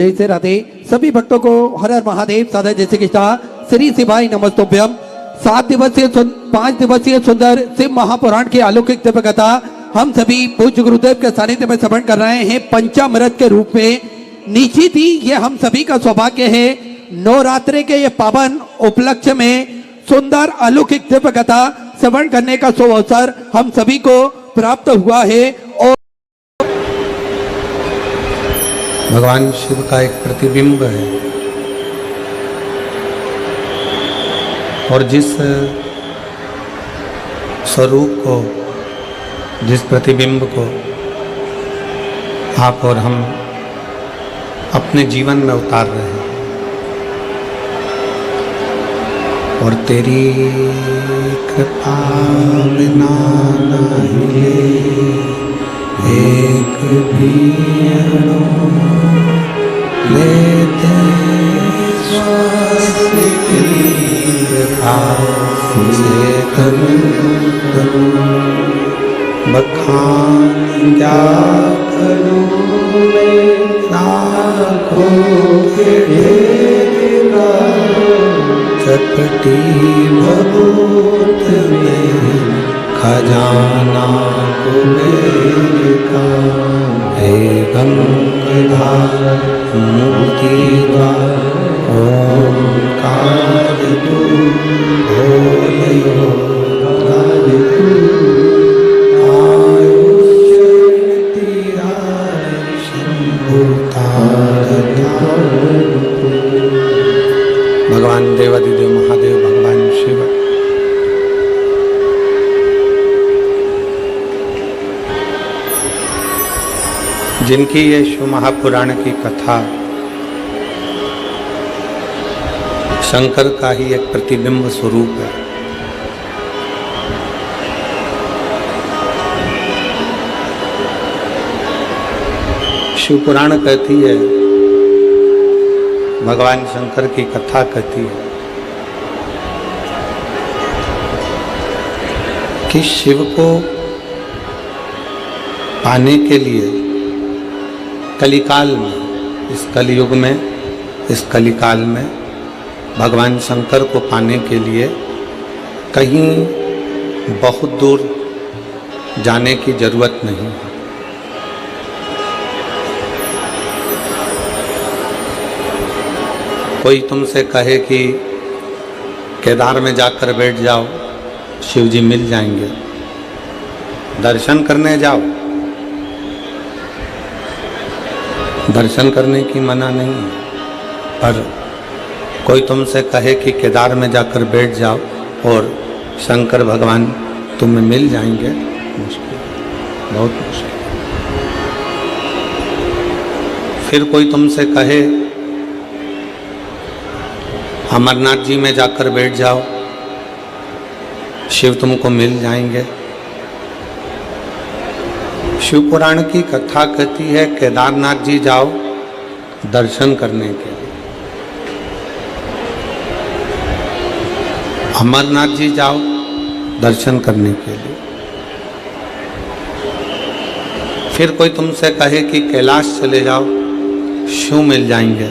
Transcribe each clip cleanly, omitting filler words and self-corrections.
जय से राधे। सभी भक्तों को हर हर महादेव साधा जैसे कृष्णा श्री शिवाय नमस्तोभ्यम। 5 दिवसीय सुंदर शिव महापुराण के अलौकिक दिव्य कथा हम सभी पूज्य गुरुदेव के सानिध्य में श्रवण कर रहे हैं पंचामृत के रूप में। निश्चित ही ये हम सभी का सौभाग्य है नवरात्रि के ये पावन उपलक्ष्य में सुंदर अलौकिक दिव्य कथा श्रवण करने का अवसर हम सभी को प्राप्त हुआ है। और भगवान शिव का एक प्रतिबिंब है और जिस स्वरूप को, जिस प्रतिबिंब को आप और हम अपने जीवन में उतार रहे हैं, और तेरी कृपा बिना नहीं एक भी लेते श्वास तेरी कृपा से तनु बखान क्या करूं मैं लाखों के ढेर चटपटी भभूत में खजाना कुबेर का हे गंगाधर मोतीद्वार ओंकार तू भोले भगवान देवादिदेव महादेव भगवान शिव जिनकी ये शिव महापुराण की कथा शंकर का ही एक प्रतिबिंब स्वरूप है। शिव पुराण कहती है, भगवान शंकर की कथा कहती है कि शिव को पाने के लिए कलिकाल में, इस कलयुग में, इस कलिकाल में भगवान शंकर को पाने के लिए कहीं बहुत दूर जाने की जरूरत नहीं है। कोई तुमसे कहे कि केदार में जाकर बैठ जाओ, शिव जी मिल जाएंगे, दर्शन करने जाओ, दर्शन करने की मना नहीं है, पर कोई तुमसे कहे कि केदार में जाकर बैठ जाओ और शंकर भगवान तुम्हें मिल जाएंगे, मुश्किल, बहुत मुश्किल। फिर कोई तुमसे कहे अमरनाथ जी में जाकर बैठ जाओ, शिव तुमको मिल जाएंगे। शिव पुराण की कथा कहती है केदारनाथ जी जाओ दर्शन करने के लिए, अमरनाथ जी जाओ दर्शन करने के लिए। फिर कोई तुमसे कहे कि कैलाश चले जाओ, शिव मिल जाएंगे,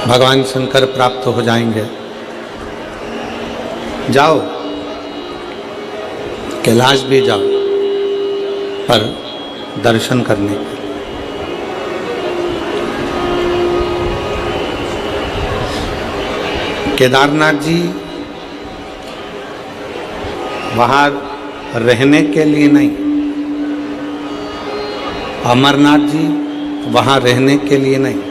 भगवान शंकर प्राप्त हो जाएंगे। जाओ, कैलाश भी जाओ, पर दर्शन करने के लिए। केदारनाथ जी वहाँ रहने के लिए नहीं, अमरनाथ जी वहाँ रहने के लिए नहीं,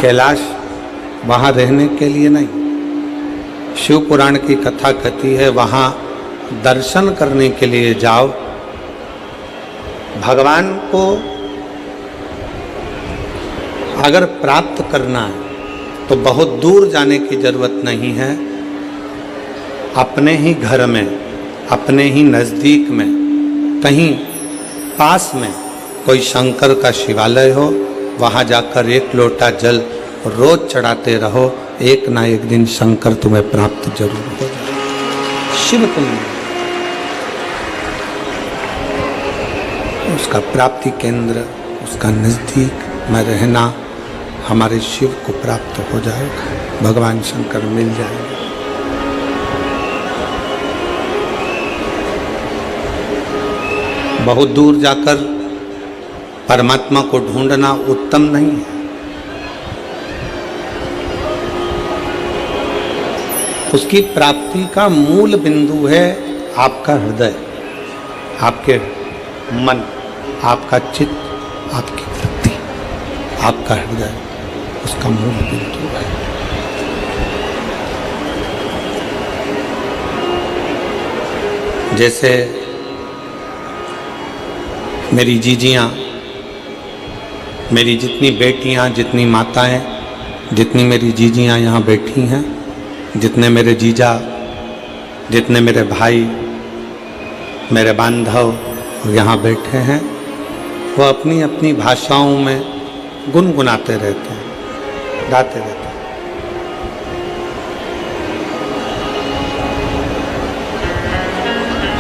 कैलाश वहाँ रहने के लिए नहीं। शिव पुराण की कथा कहती है वहाँ दर्शन करने के लिए जाओ। भगवान को अगर प्राप्त करना है तो बहुत दूर जाने की जरूरत नहीं है। अपने ही घर में, अपने ही नज़दीक में, कहीं पास में कोई शंकर का शिवालय हो, वहाँ जाकर एक लोटा जल रोज चढ़ाते रहो, एक ना एक दिन शंकर तुम्हें प्राप्त जरूर हो जाए। शिव तुम उसका प्राप्ति केंद्र, उसका नज़दीक में रहना हमारे शिव को प्राप्त हो जाएगा, भगवान शंकर मिल जाएंगे। बहुत दूर जाकर परमात्मा को ढूंढना उत्तम नहीं है। उसकी प्राप्ति का मूल बिंदु है आपका हृदय, आपके मन, आपका चित्त, आपकी वृत्ति, आपका हृदय उसका मूल बिंदु है। जैसे मेरी जीजियाँ, मेरी जितनी बेटियाँ, जितनी माताएं, जितनी मेरी जीजियाँ यहाँ बैठी हैं, जितने मेरे जीजा, जितने मेरे भाई, मेरे बांधव यहाँ बैठे हैं, वो अपनी अपनी भाषाओं में गुनगुनाते रहते हैं, गाते रहते हैं।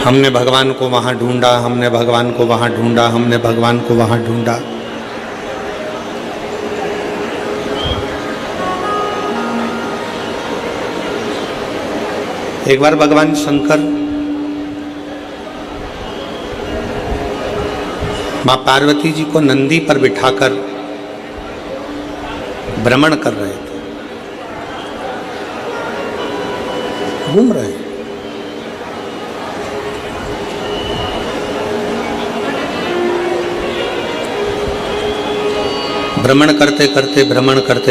हमने भगवान को वहाँ ढूंढा, हमने भगवान को वहाँ ढूंढा, हमने भगवान को वहाँ ढूंढा। एक बार भगवान शंकर माँ पार्वती जी को नंदी पर बिठाकर भ्रमण कर रहे थे, घूम रहे। भ्रमण करते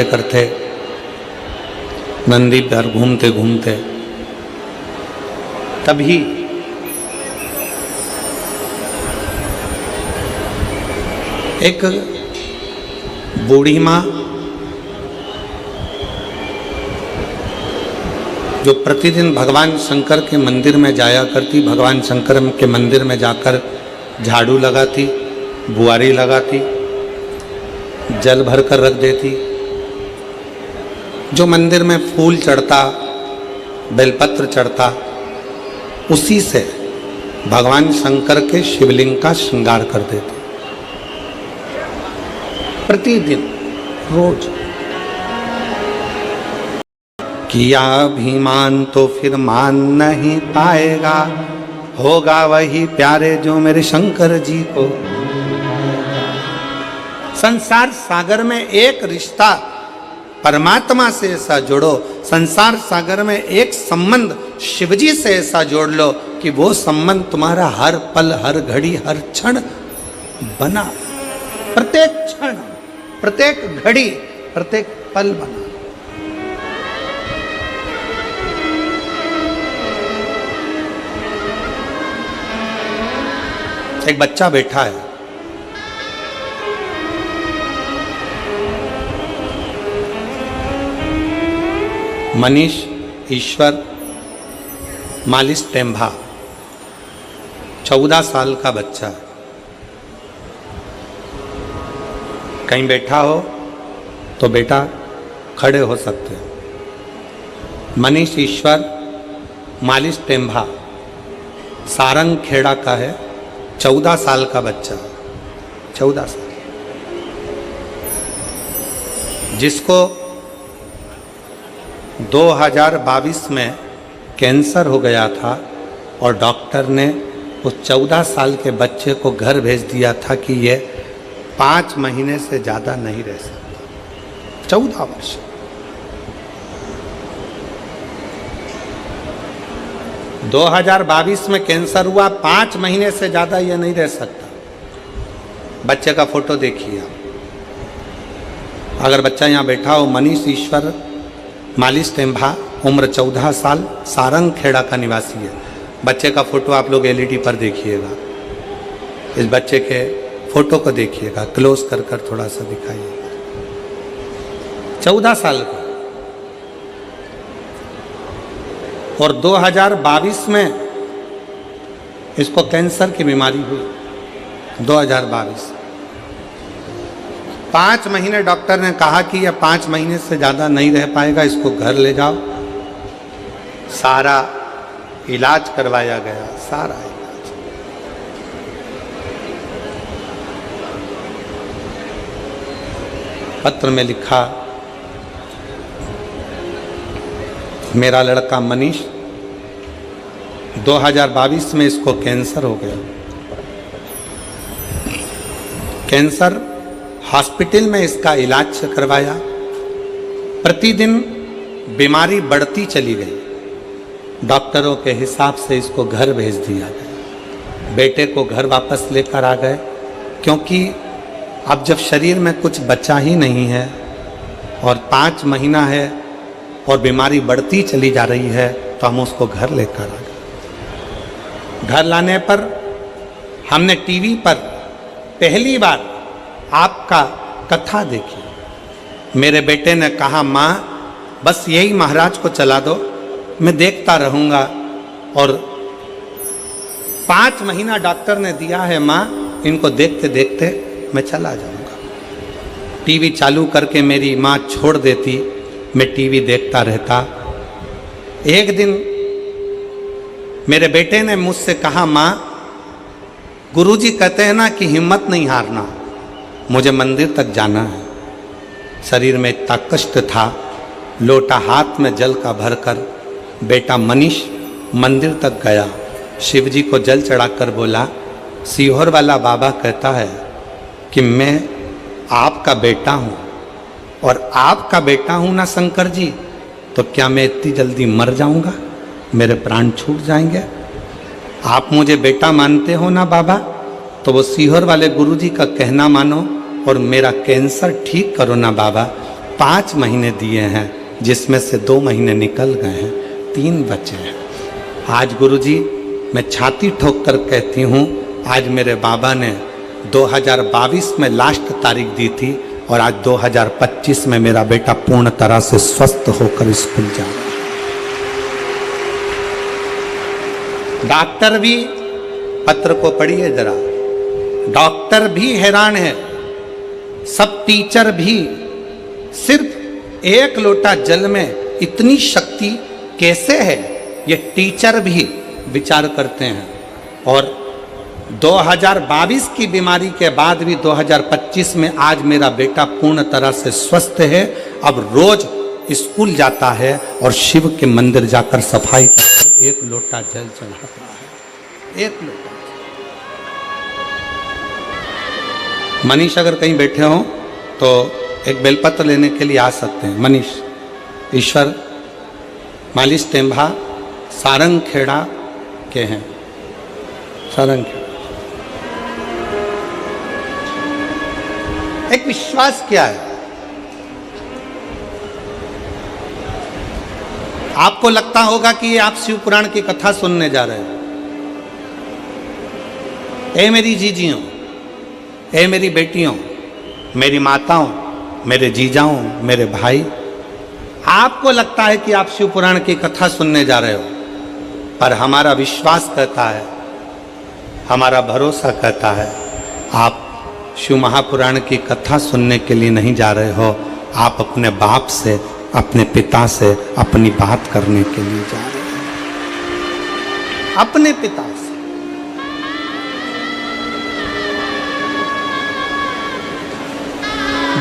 करते नंदी पर घूमते घूमते तभी एक बूढ़ी माँ जो प्रतिदिन भगवान शंकर के मंदिर में जाया करती, भगवान शंकर के मंदिर में जाकर झाड़ू लगाती, बुआरी लगाती, जल भर कर रख देती, जो मंदिर में फूल चढ़ता, बेलपत्र चढ़ता, उसी से भगवान शंकर के शिवलिंग का श्रृंगार कर देती प्रतिदिन, रोज। किया अभिमान तो फिर मान नहीं पाएगा, होगा वही प्यारे जो मेरे शंकर जी को। संसार सागर में एक रिश्ता परमात्मा से ऐसा जोड़ो, संसार सागर में एक संबंध शिवजी से ऐसा जोड़ लो कि वो संबंध तुम्हारा हर पल, हर घड़ी, हर क्षण बना, प्रत्येक क्षण, प्रत्येक घड़ी, प्रत्येक पल बना। एक बच्चा बैठा है, मनीष ईश्वर मालिश टेम्भा, 14 साल का बच्चा है। कहीं बैठा हो तो बेटा खड़े हो सकते हो। मनीष ईश्वर मालिश टेम्भा सारंग खेड़ा का है, 14 साल का बच्चा है, 14 साल, जिसको 2022 में कैंसर हो गया था और डॉक्टर ने उस 14 साल के बच्चे को घर भेज दिया था कि ये 5 महीने से ज़्यादा नहीं रह सकता। 14 वर्ष। – 2022 में कैंसर हुआ, 5 महीने से ज़्यादा ये नहीं रह सकता। बच्चे का फोटो देखिए आप, अगर बच्चा यहाँ बैठा हो, मनीष ईश्वर मालिश टेम्भा, उम्र 14 साल, सारंग खेड़ा का निवासी है। बच्चे का फोटो आप लोग एलईडी पर देखिएगा, इस बच्चे के फोटो को देखिएगा, क्लोज कर कर थोड़ा सा दिखाइएगा। 14 साल का, और 2022 में इसको कैंसर की बीमारी हुई। 2022 5 महीने डॉक्टर ने कहा कि यह 5 महीने से ज़्यादा नहीं रह पाएगा, इसको घर ले जाओ। सारा इलाज करवाया गया, सारा इलाज। पत्र में लिखा, मेरा लड़का मनीष 2022 में इसको कैंसर हो गया। कैंसर हॉस्पिटल में इसका इलाज करवाया, प्रतिदिन बीमारी बढ़ती चली गई। डॉक्टरों के हिसाब से इसको घर भेज दिया गया। बेटे को घर वापस लेकर आ गए, क्योंकि अब जब शरीर में कुछ बचा ही नहीं है और 5 महीना है और बीमारी बढ़ती चली जा रही है, तो हम उसको घर लेकर आ गए। घर लाने पर हमने टीवी पर पहली बार आपका कथा देखी। मेरे बेटे ने कहा, माँ बस यही महाराज को चला दो, मैं देखता रहूँगा। और 5 महीना डॉक्टर ने दिया है माँ, इनको देखते देखते मैं चला जाऊँगा। टीवी चालू करके मेरी माँ छोड़ देती, मैं टीवी देखता रहता। एक दिन मेरे बेटे ने मुझसे कहा, माँ गुरुजी कहते हैं ना कि हिम्मत नहीं हारना, मुझे मंदिर तक जाना है। शरीर में इतना कष्ट था, लोटा हाथ में जल का भरकर बेटा मनीष मंदिर तक गया। शिवजी को जल चढ़ाकर बोला, सीहोर वाला बाबा कहता है कि मैं आपका बेटा हूँ, और आपका बेटा हूँ ना शंकर जी, तो क्या मैं इतनी जल्दी मर जाऊँगा, मेरे प्राण छूट जाएंगे? आप मुझे बेटा मानते हो ना बाबा, तो वो सीहोर वाले गुरुजी का कहना मानो और मेरा कैंसर ठीक करो ना बाबा। 5 महीने दिए हैं, जिसमें से 2 महीने निकल गए हैं, 3 बचे हैं। आज गुरुजी मैं छाती ठोक कर कहती हूँ, आज मेरे बाबा ने 2022 में लास्ट तारीख दी थी, और आज 2025 में मेरा बेटा पूर्ण तरह से स्वस्थ होकर स्कूल जा रहा है। डॉक्टर भी, पत्र को पढ़िए जरा, डॉक्टर भी हैरान है, सब टीचर भी। सिर्फ 1 लोटा जल में इतनी शक्ति कैसे है, ये टीचर भी विचार करते हैं। और 2022 की बीमारी के बाद भी 2025 में आज मेरा बेटा पूर्ण तरह से स्वस्थ है। अब रोज स्कूल जाता है और शिव के मंदिर जाकर सफाई करकर 1 लोटा जल चढ़ाता है। 1 लोटा। मनीष अगर कहीं बैठे हो तो एक बेलपत्र लेने के लिए आ सकते हैं। मनीष ईश्वर मालिश टेम्भा सारंग खेड़ा के हैं। सारंग खेड़ा। एक विश्वास क्या है, आपको लगता होगा कि आप शिव पुराण की कथा सुनने जा रहे हैं। ए मेरी जीजियों, ए मेरी बेटियों, मेरी माताओं, मेरे जीजाओं, मेरे भाई, आपको लगता है कि आप शिव पुराण की कथा सुनने जा रहे हो, पर हमारा विश्वास कहता है, हमारा भरोसा कहता है, आप शिव महापुराण की कथा सुनने के लिए नहीं जा रहे हो, आप अपने बाप से, अपने पिता से अपनी बात करने के लिए जा रहे हैं। अपने पिता से।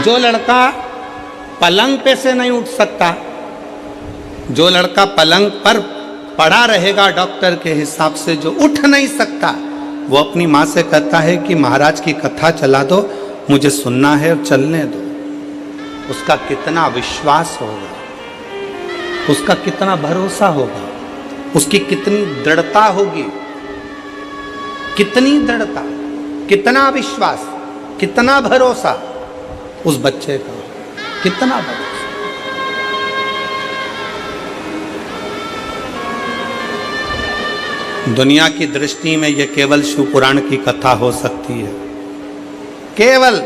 जो लड़का पलंग पे से नहीं उठ सकता, जो लड़का पलंग पर पड़ा रहेगा डॉक्टर के हिसाब से, जो उठ नहीं सकता, वो अपनी माँ से कहता है कि महाराज की कथा चला दो, मुझे सुनना है और चलने दो। उसका कितना विश्वास होगा, उसका कितना भरोसा होगा, उसकी कितनी दृढ़ता होगी, कितनी दृढ़ता, कितना विश्वास, कितना भरोसा उस बच्चे का, कितना भरोसा। दुनिया की दृष्टि में यह केवल शिव पुराण की कथा हो सकती है, केवल।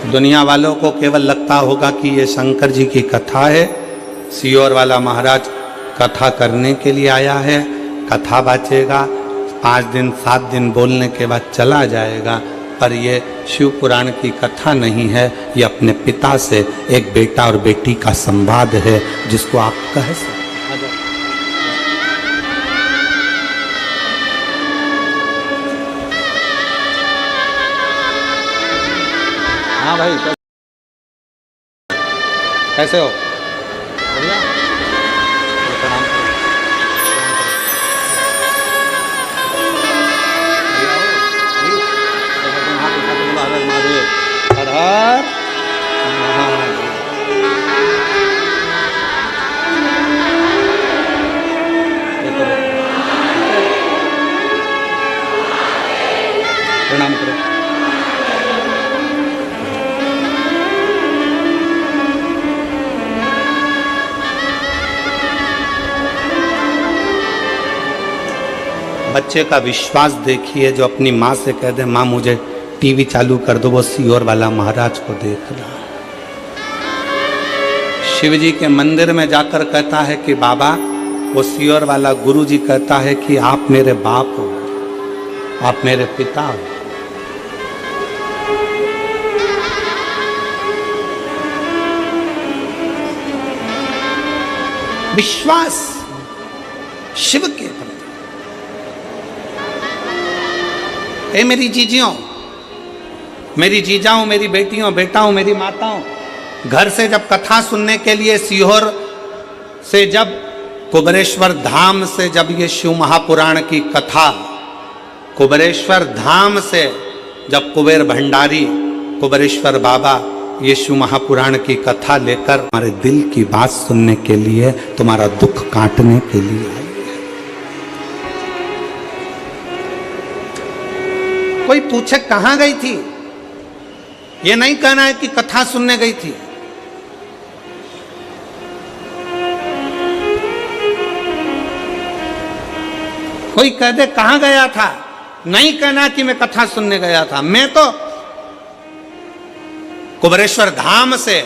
दुनिया वालों को केवल लगता होगा कि ये शंकर जी की कथा है, सीहोर वाला महाराज कथा करने के लिए आया है, कथा बाचेगा, 5 दिन 7 दिन बोलने के बाद चला जाएगा। पर ये शिव पुराण की कथा नहीं है, ये अपने पिता से एक बेटा और बेटी का संवाद है, जिसको आप कह सकते। हाँ भाई, कैसे हो? बढ़िया। प्रणाम करो। हाथ उठा के बोलो हर हर महादेव, हर हर महादेव। प्रणाम करो। बच्चे का विश्वास देखिए, जो अपनी माँ से कह दे माँ मुझे टीवी चालू कर दो, वो सीहोर वाला महाराज को देख रहा। शिव जी के मंदिर में जाकर कहता है कि बाबा, वो सीहोर वाला गुरु जी कहता है कि आप मेरे बाप हो, आप मेरे पिता हो। विश्वास शिव के प्रति। ए मेरी जीजियों, मेरी जीजाओं, मेरी बेटियों, बेटाओं, मेरी माताओं, घर से जब कथा सुनने के लिए सीहोर से, जब कुबेरेश्वर धाम से, जब ये शिव महापुराण की कथा कुबेरेश्वर धाम से, जब कुबेर भंडारी कुबेरेश्वर बाबा ये शिव महापुराण की कथा लेकर हमारे दिल की बात सुनने के लिए, तुम्हारा दुख काटने के लिए आए। कोई पूछे कहां गई थी, ये नहीं कहना है कि कथा सुनने गई थी। कोई कह दे कहां गया था, नहीं कहना कि मैं कथा सुनने गया था। मैं तो कुबेरेश्वर धाम से,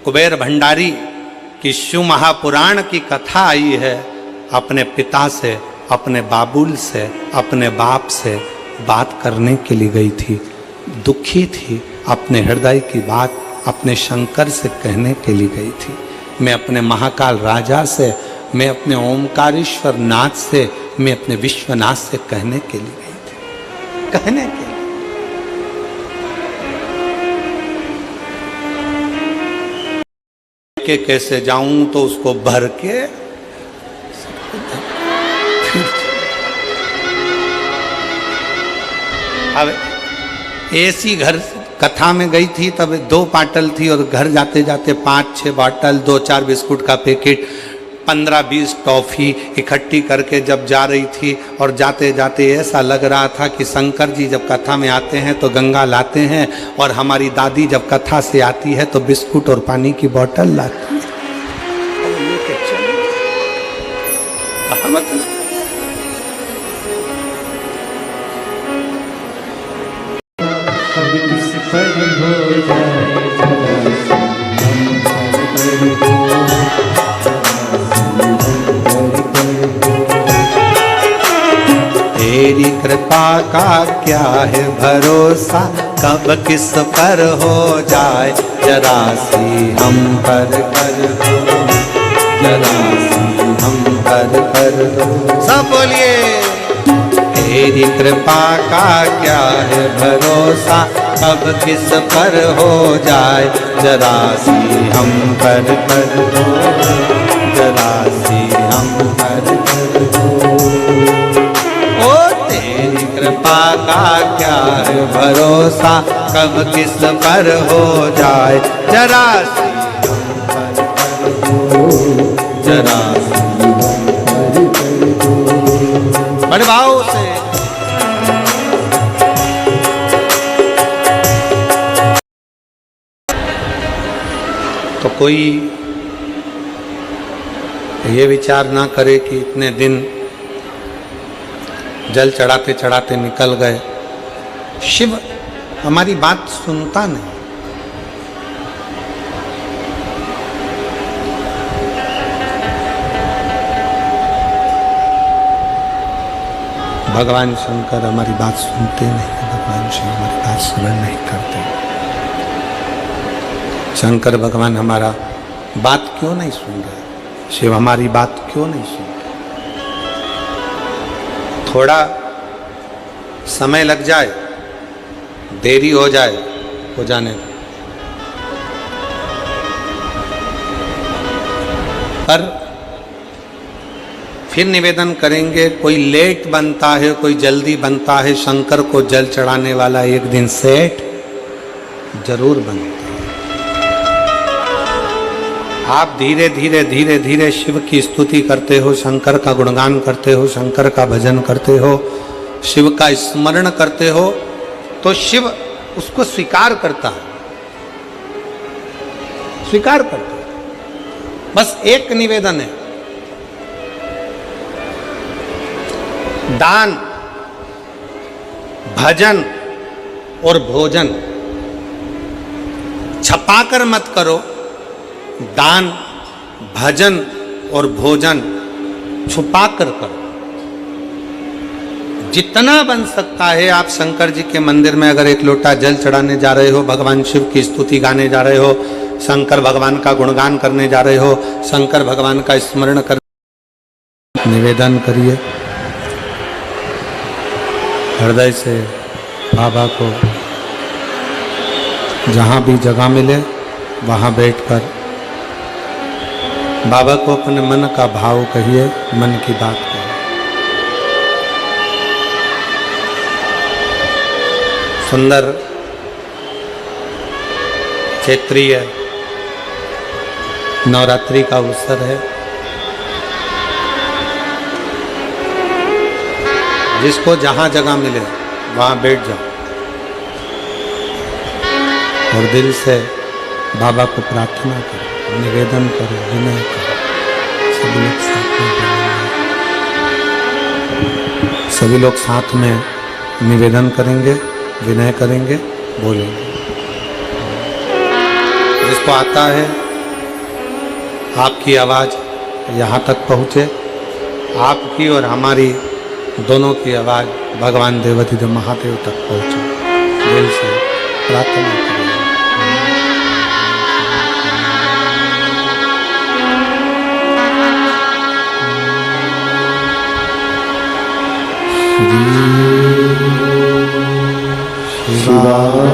कुबेर भंडारी की शिव महापुराण की कथा आई है, अपने पिता से, अपने बाबुल से, अपने बाप से बात करने के लिए गई थी। दुखी थी, अपने हृदय की बात अपने शंकर से कहने के लिए गई थी। मैं अपने महाकाल राजा से, मैं अपने ओमकारेश्वर नाथ से, मैं अपने विश्वनाथ से कहने के लिए गई थी। कहने के लिए के कैसे जाऊं तो उसको भर के अब ऐसी घर कथा में गई थी, तब 2 पाटल थी और घर जाते जाते 5-6 बाटल, 2-4 बिस्कुट का पैकेट, 15-20 टॉफी इकट्ठी करके जब जा रही थी। और जाते जाते ऐसा लग रहा था कि शंकर जी जब कथा में आते हैं तो गंगा लाते हैं, और हमारी दादी जब कथा से आती है तो बिस्कुट और पानी की बोतल लाती है। तेरी कृपा का क्या है भरोसा, कब किस पर हो जाए, जरा सी हम पर कर दो, जरा सी हम पर कर दो। सब बोलिए। तेरी कृपा का क्या है भरोसा, कब किस पर हो जाए, जरा सी हम पर कर दो, जरा सी हम पर कर दो। कृपा का क्या है भरोसा, कब किस पर हो जाए, जरा सी हम पर कर दो, जरा सी हम पर कर दो। बड़े भाव से तो कोई ये विचार ना करे कि इतने दिन जल चढ़ाते चढ़ाते निकल गए। शिव हमारी बात सुनता नहीं। भगवान शंकर हमारी बात सुनते नहीं, भगवान शिव हमारी बात श्रवण नहीं करते। शंकर भगवान हमारा बात क्यों नहीं सुन रहे, शिव हमारी बात क्यों नहीं सुन रहे। थोड़ा समय लग जाए, देरी हो जाए, हो जाने दो। पर फिर निवेदन करेंगे, कोई लेट बनता है, कोई जल्दी बनता है, शंकर को जल चढ़ाने वाला एक दिन सेठ जरूर बनता है। आप धीरे धीरे धीरे धीरे शिव की स्तुति करते हो, शंकर का गुणगान करते हो, शंकर का भजन करते हो, शिव का स्मरण करते हो, तो शिव उसको स्वीकार करता है, स्वीकार करता है। बस एक निवेदन है, दान, भजन और भोजन छपाकर मत करो। दान, भजन और भोजन छुपाकर करो। जितना बन सकता है आप शंकर जी के मंदिर में अगर एक लोटा जल चढ़ाने जा रहे हो, भगवान शिव की स्तुति गाने जा रहे हो, शंकर भगवान का गुणगान करने जा रहे हो, शंकर भगवान का स्मरण कर निवेदन करिए हृदय से बाबा को। जहाँ भी जगह मिले वहाँ बैठकर बाबा को अपने मन का भाव कहिए, मन की बात कहिए। सुंदर क्षेत्रीय नवरात्रि का अवसर है। जिसको जहाँ जगह मिले वहाँ बैठ जाओ और दिल से बाबा को प्रार्थना करो, निवेदन करो, विनय करो। सभी लोग साथ में बोलेंगे, सभी लोग साथ में निवेदन करेंगे, विनय करेंगे, बोलेंगे। जिसको आता है आपकी आवाज़ यहाँ तक पहुँचे, आपकी और हमारी दोनों की आवाज़ भगवान देवाधिदेव महादेव तक पहुँचे। दिल से प्रार्थना करें। शिवाय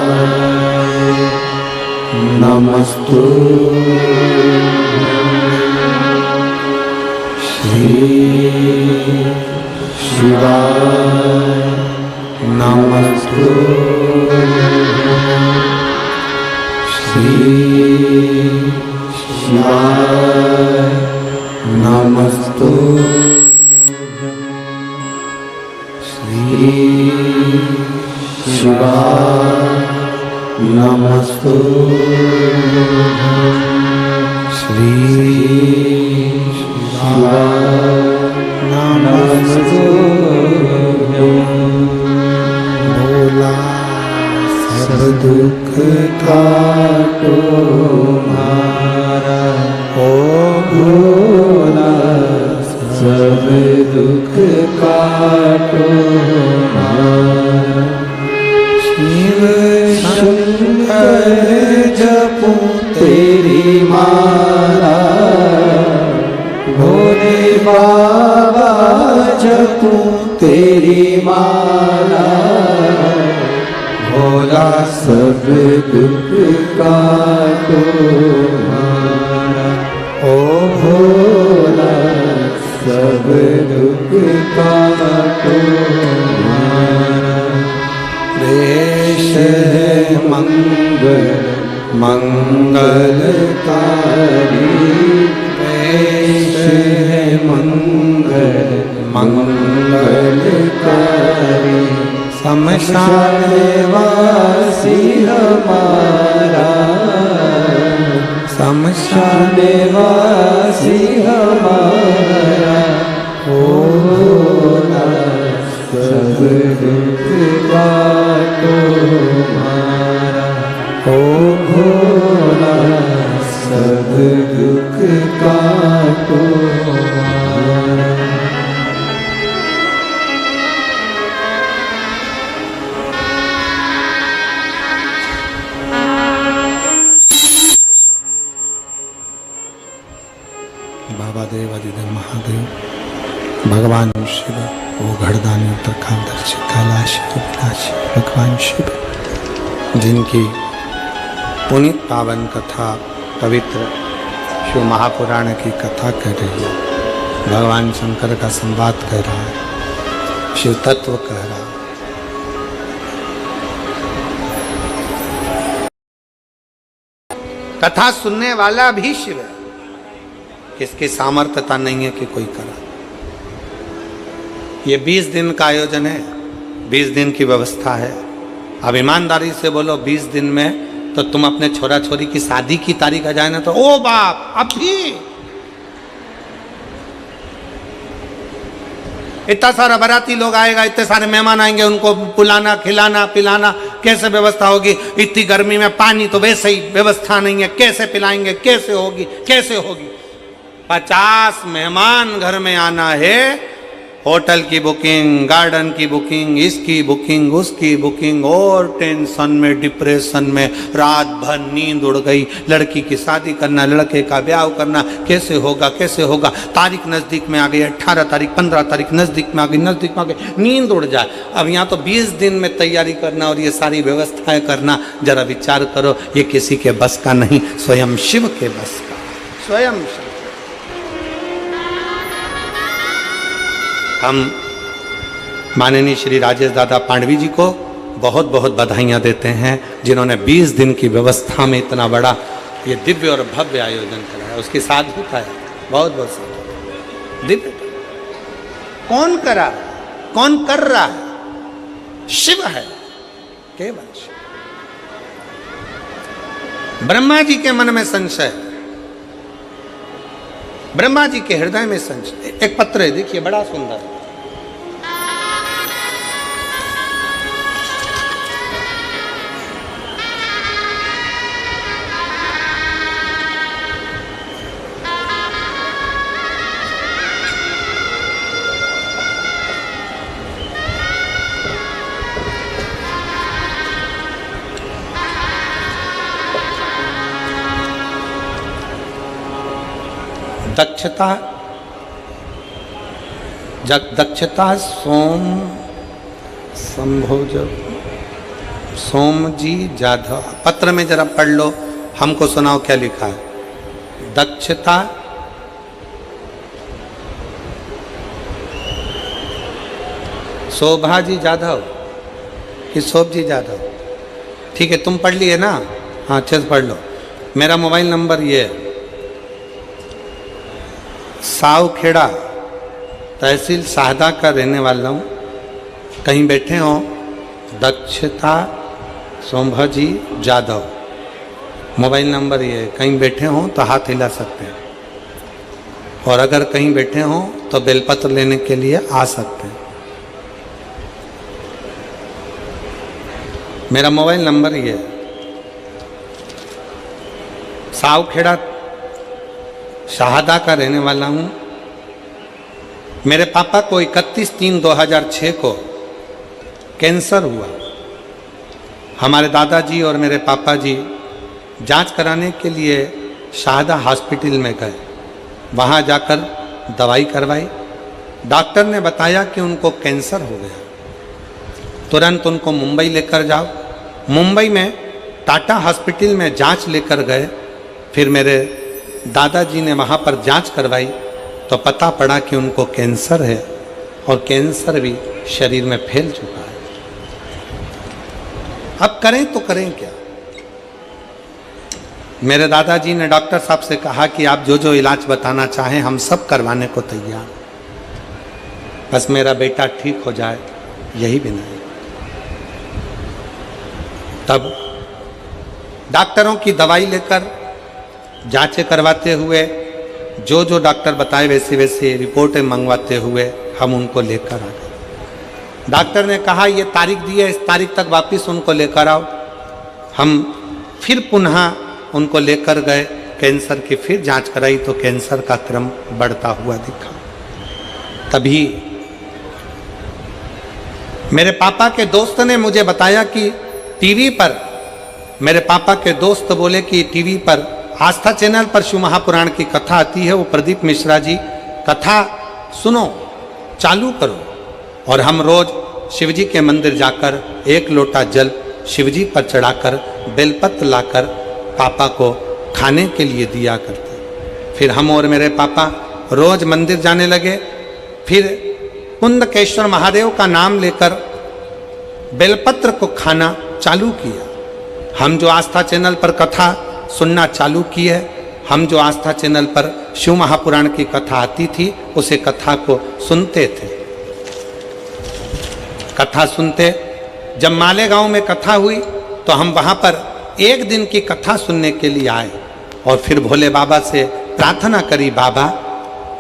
नमस्तु श्री शिवाय नमस्तु श्री शिवाय नमस्तु श्री शिवाय नमस्तु श्री शिवाय नमस्तु। भोला सब दुख काटो मारा, ओ भोला सब दुख काटो मारा। शिव शंकर जपूं तेरी माला, भोले बाबा जपूं तेरी माला। भोला सब दुख काटो मारा, ओ भोला सब दुख काटो मारा। देश है मंगल मंगलकारी, देश है मंगल मंगलकारी। शमशान वासी हमारा, शमशान वासी हमारा। ओ भोला सब दुख काटो मारा, ओ भोला सब दुख काटो मारा। बाबा देवाधिदेव महादेव, भगवान शिव, वो घड़दानी उत्तरखादर्शी कैलाशी विलासी भगवान शिव, जिनकी पुनीत पावन कथा पवित्र शिव महापुराण की कथा कह रही है, भगवान शंकर का संवाद कह रहा है, शिव तत्व कह रहा है। कथा सुनने वाला भी शिव है, किसकी सामर्थ्यता नहीं है कि कोई करा। ये 20 दिन का आयोजन है, 20 दिन की व्यवस्था है। अब ईमानदारी से बोलो 20 दिन में तो तुम अपने छोरा छोरी की शादी की तारीख आ जाए ना तो ओ बाप अभी इतना सारा बाराती लोग आएगा, इतने सारे मेहमान आएंगे, उनको बुलाना खिलाना पिलाना कैसे व्यवस्था होगी। इतनी गर्मी में पानी तो वैसे ही व्यवस्था नहीं है, कैसे पिलाएंगे, कैसे होगी कैसे होगी। 50 मेहमान घर में आना है, होटल की बुकिंग, गार्डन की बुकिंग, इसकी बुकिंग उसकी बुकिंग, और टेंशन में डिप्रेशन में रात भर नींद उड़ गई। लड़की की शादी करना, लड़के का ब्याह करना, कैसे होगा कैसे होगा। तारीख नज़दीक में आ गई, 18 तारीख 15 तारीख नज़दीक में आ गई, नज़दीक में आ गई, नींद उड़ जाए। अब यहाँ तो 20 दिन में तैयारी करना और ये सारी व्यवस्थाएं करना, जरा विचार करो, ये किसी के बस का नहीं, स्वयं शिव के बस का, स्वयं शिव। हम माननीय श्री राजेश दादा पांडवी जी को बहुत बहुत बधाइयाँ देते हैं, जिन्होंने 20 दिन की व्यवस्था में इतना बड़ा ये दिव्य और भव्य आयोजन कराया। उसकी साधुता है, बहुत बहुत साधु दिव्य। कौन करा, कौन कर रहा है? शिव है, केवल शिव। ब्रह्मा जी के मन में संशय, ब्रह्मा जी के हृदय में संशय। एक पत्र है, देखिए बड़ा सुंदर। दक्षता सोम संभोज सोम जी जाधव। पत्र में जरा पढ़ लो, हमको सुनाओ क्या लिखा है। दक्षता शोभा जी जाधव कि शोभ जी जाधव, ठीक है तुम पढ़ लिए ना, हाँ अच्छे से पढ़ लो। मेरा मोबाइल नंबर ये है, सावखेड़ा तहसील शाहदा का रहने वाला हूँ। कहीं बैठे हो दक्षता सोमभा जी जाधव, मोबाइल नंबर ये है, कहीं बैठे हो तो हाथ हिला सकते हैं, और अगर कहीं बैठे हो तो बेलपत्र लेने के लिए आ सकते हैं। मेरा मोबाइल नंबर ये है। सावखेड़ा शाहदा का रहने वाला हूँ। मेरे पापा को 31/3/2006 को कैंसर हुआ। हमारे दादाजी और मेरे पापा जी जांच कराने के लिए शाहदा हॉस्पिटल में गए। वहाँ जाकर दवाई करवाई। डॉक्टर ने बताया कि उनको कैंसर हो गया। तुरंत उनको मुंबई लेकर जाओ। मुंबई में टाटा हॉस्पिटल में जांच लेकर गए। फिर मेरे दादाजी ने वहाँ पर जांच करवाई तो पता पड़ा कि उनको कैंसर है, और कैंसर भी शरीर में फैल चुका है। अब करें तो करें क्या। मेरे दादाजी ने डॉक्टर साहब से कहा कि आप जो जो इलाज बताना चाहें हम सब करवाने को तैयार, बस मेरा बेटा ठीक हो जाए, यही बिना है। तब डॉक्टरों की दवाई लेकर जांचें करवाते हुए, जो जो डॉक्टर बताए वैसे वैसे रिपोर्टें मंगवाते हुए हम उनको लेकर आ गए। डॉक्टर ने कहा ये तारीख दी है, इस तारीख तक वापस उनको लेकर आओ। हम फिर पुनः उनको लेकर गए, कैंसर की फिर जांच कराई तो कैंसर का क्रम बढ़ता हुआ दिखा। तभी मेरे पापा के दोस्त ने मुझे बताया कि टीवी पर, मेरे पापा के दोस्त बोले कि टीवी पर आस्था चैनल पर शिव महापुराण की कथा आती है, वो प्रदीप मिश्रा जी कथा सुनो, चालू करो। और हम रोज शिवजी के मंदिर जाकर एक लोटा जल शिवजी पर चढ़ाकर बेलपत्र लाकर पापा को खाने के लिए दिया करते। फिर हम और मेरे पापा रोज मंदिर जाने लगे। फिर कुंदकेश्वर महादेव का नाम लेकर बेलपत्र को खाना चालू किया। हम जो आस्था चैनल पर कथा सुनना चालू किए, हम जो आस्था चैनल पर शिव महापुराण की कथा आती थी उसे कथा को सुनते थे। कथा सुनते, जब मालेगांव में कथा हुई तो हम वहां पर एक दिन की कथा सुनने के लिए आए और फिर भोले बाबा से प्रार्थना करी, बाबा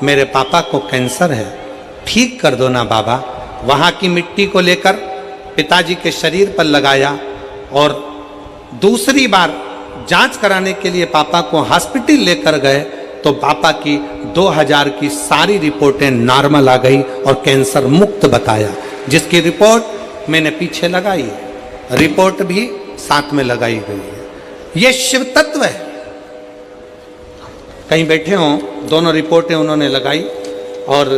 मेरे पापा को कैंसर है, ठीक कर दो ना बाबा। वहाँ की मिट्टी को लेकर पिताजी के शरीर पर लगाया और दूसरी बार जांच कराने के लिए पापा को हॉस्पिटल लेकर गए तो पापा की 2000 की सारी रिपोर्टें नॉर्मल आ गई और कैंसर मुक्त बताया, जिसकी रिपोर्ट मैंने पीछे लगाई है, रिपोर्ट भी साथ में लगाई गई है। यह शिव तत्व है। कहीं बैठे हों, दोनों रिपोर्टें उन्होंने लगाई। और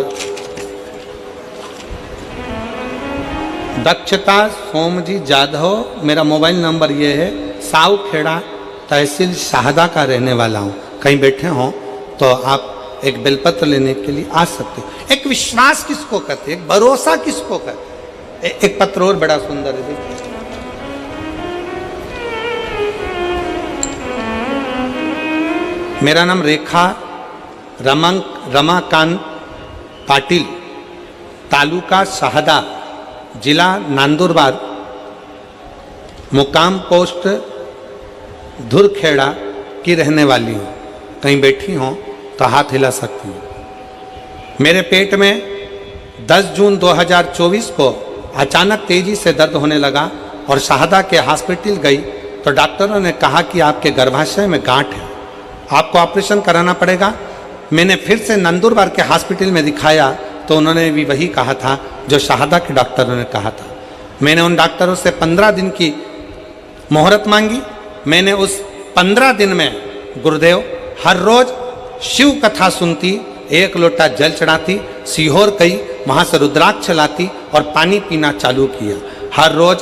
दक्षता सोमजी जाधव, मेरा मोबाइल नंबर ये है, साउखेड़ा तहसील शाहदा का रहने वाला हूँ। कहीं बैठे हों तो आप एक बेलपत्र लेने के लिए आ सकते हो। एक विश्वास किसको कहते हैं, एक भरोसा किसको कहते हैं। एक पत्र और बड़ा सुंदर है, देखिए। मेरा नाम रेखा रमाकांत पाटिल, तालुका शाहदा, जिला नंदुरबार, मुकाम पोस्ट धुरखेड़ा की रहने वाली हूँ। कहीं बैठी हों तो हाथ हिला सकती हूँ। मेरे पेट में 10 जून 2024 को अचानक तेजी से दर्द होने लगा और शाहदा के हॉस्पिटल गई तो डॉक्टरों ने कहा कि आपके गर्भाशय में गांठ है, आपको ऑपरेशन कराना पड़ेगा। मैंने फिर से नंदुरबार के हॉस्पिटल में दिखाया तो उन्होंने भी वही कहा था जो शाहदा के डॉक्टरों ने कहा था। मैंने उन डॉक्टरों से 15 दिन की मोहरत मांगी। मैंने उस 15 दिन में गुरुदेव हर रोज शिव कथा सुनती, 1 लोटा जल चढ़ाती, सीहोर गई, वहाँ से रुद्राक्ष लाती और पानी पीना चालू किया। हर रोज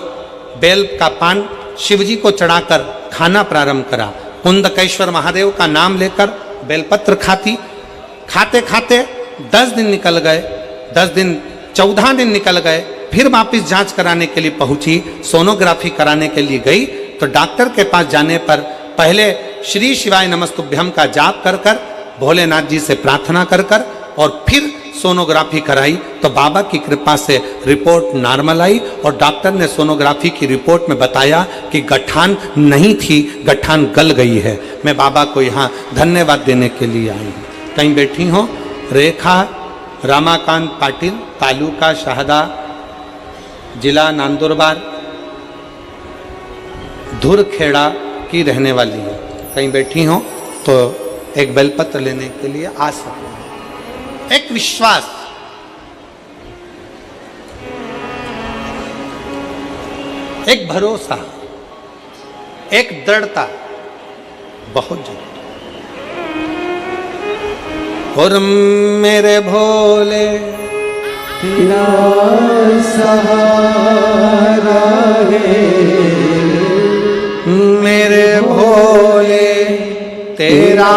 बेल का पान शिवजी को चढ़ाकर खाना प्रारंभ करा। कुंदकेश्वर महादेव का नाम लेकर बेलपत्र खाती। खाते खाते 10 दिन निकल गए, 14 दिन निकल गए। फिर वापस जांच कराने के लिए पहुंची, सोनोग्राफी कराने के लिए गई तो डॉक्टर के पास जाने पर पहले श्री शिवाय नमस्तुभ्यम का जाप कर कर, भोलेनाथ जी से प्रार्थना कर कर और फिर सोनोग्राफी कराई तो बाबा की कृपा से रिपोर्ट नॉर्मल आई और डॉक्टर ने सोनोग्राफी की रिपोर्ट में बताया कि गठान नहीं थी, गठान गल गई है। मैं बाबा को यहाँ धन्यवाद देने के लिए आई हूँ। कहीं बैठी हो, रेखा रमाकांत पाटिल, तालुका शाहदा, जिला नंदुरबार, धुरखेड़ा की रहने वाली है। कहीं बैठी हो तो एक बेलपत्र लेने के लिए आ सकते हैं। एक विश्वास, एक भरोसा, एक दृढ़ता बहुत जरूरी। और मेरे भोले तेरा सहारा है, मेरे भोले तेरा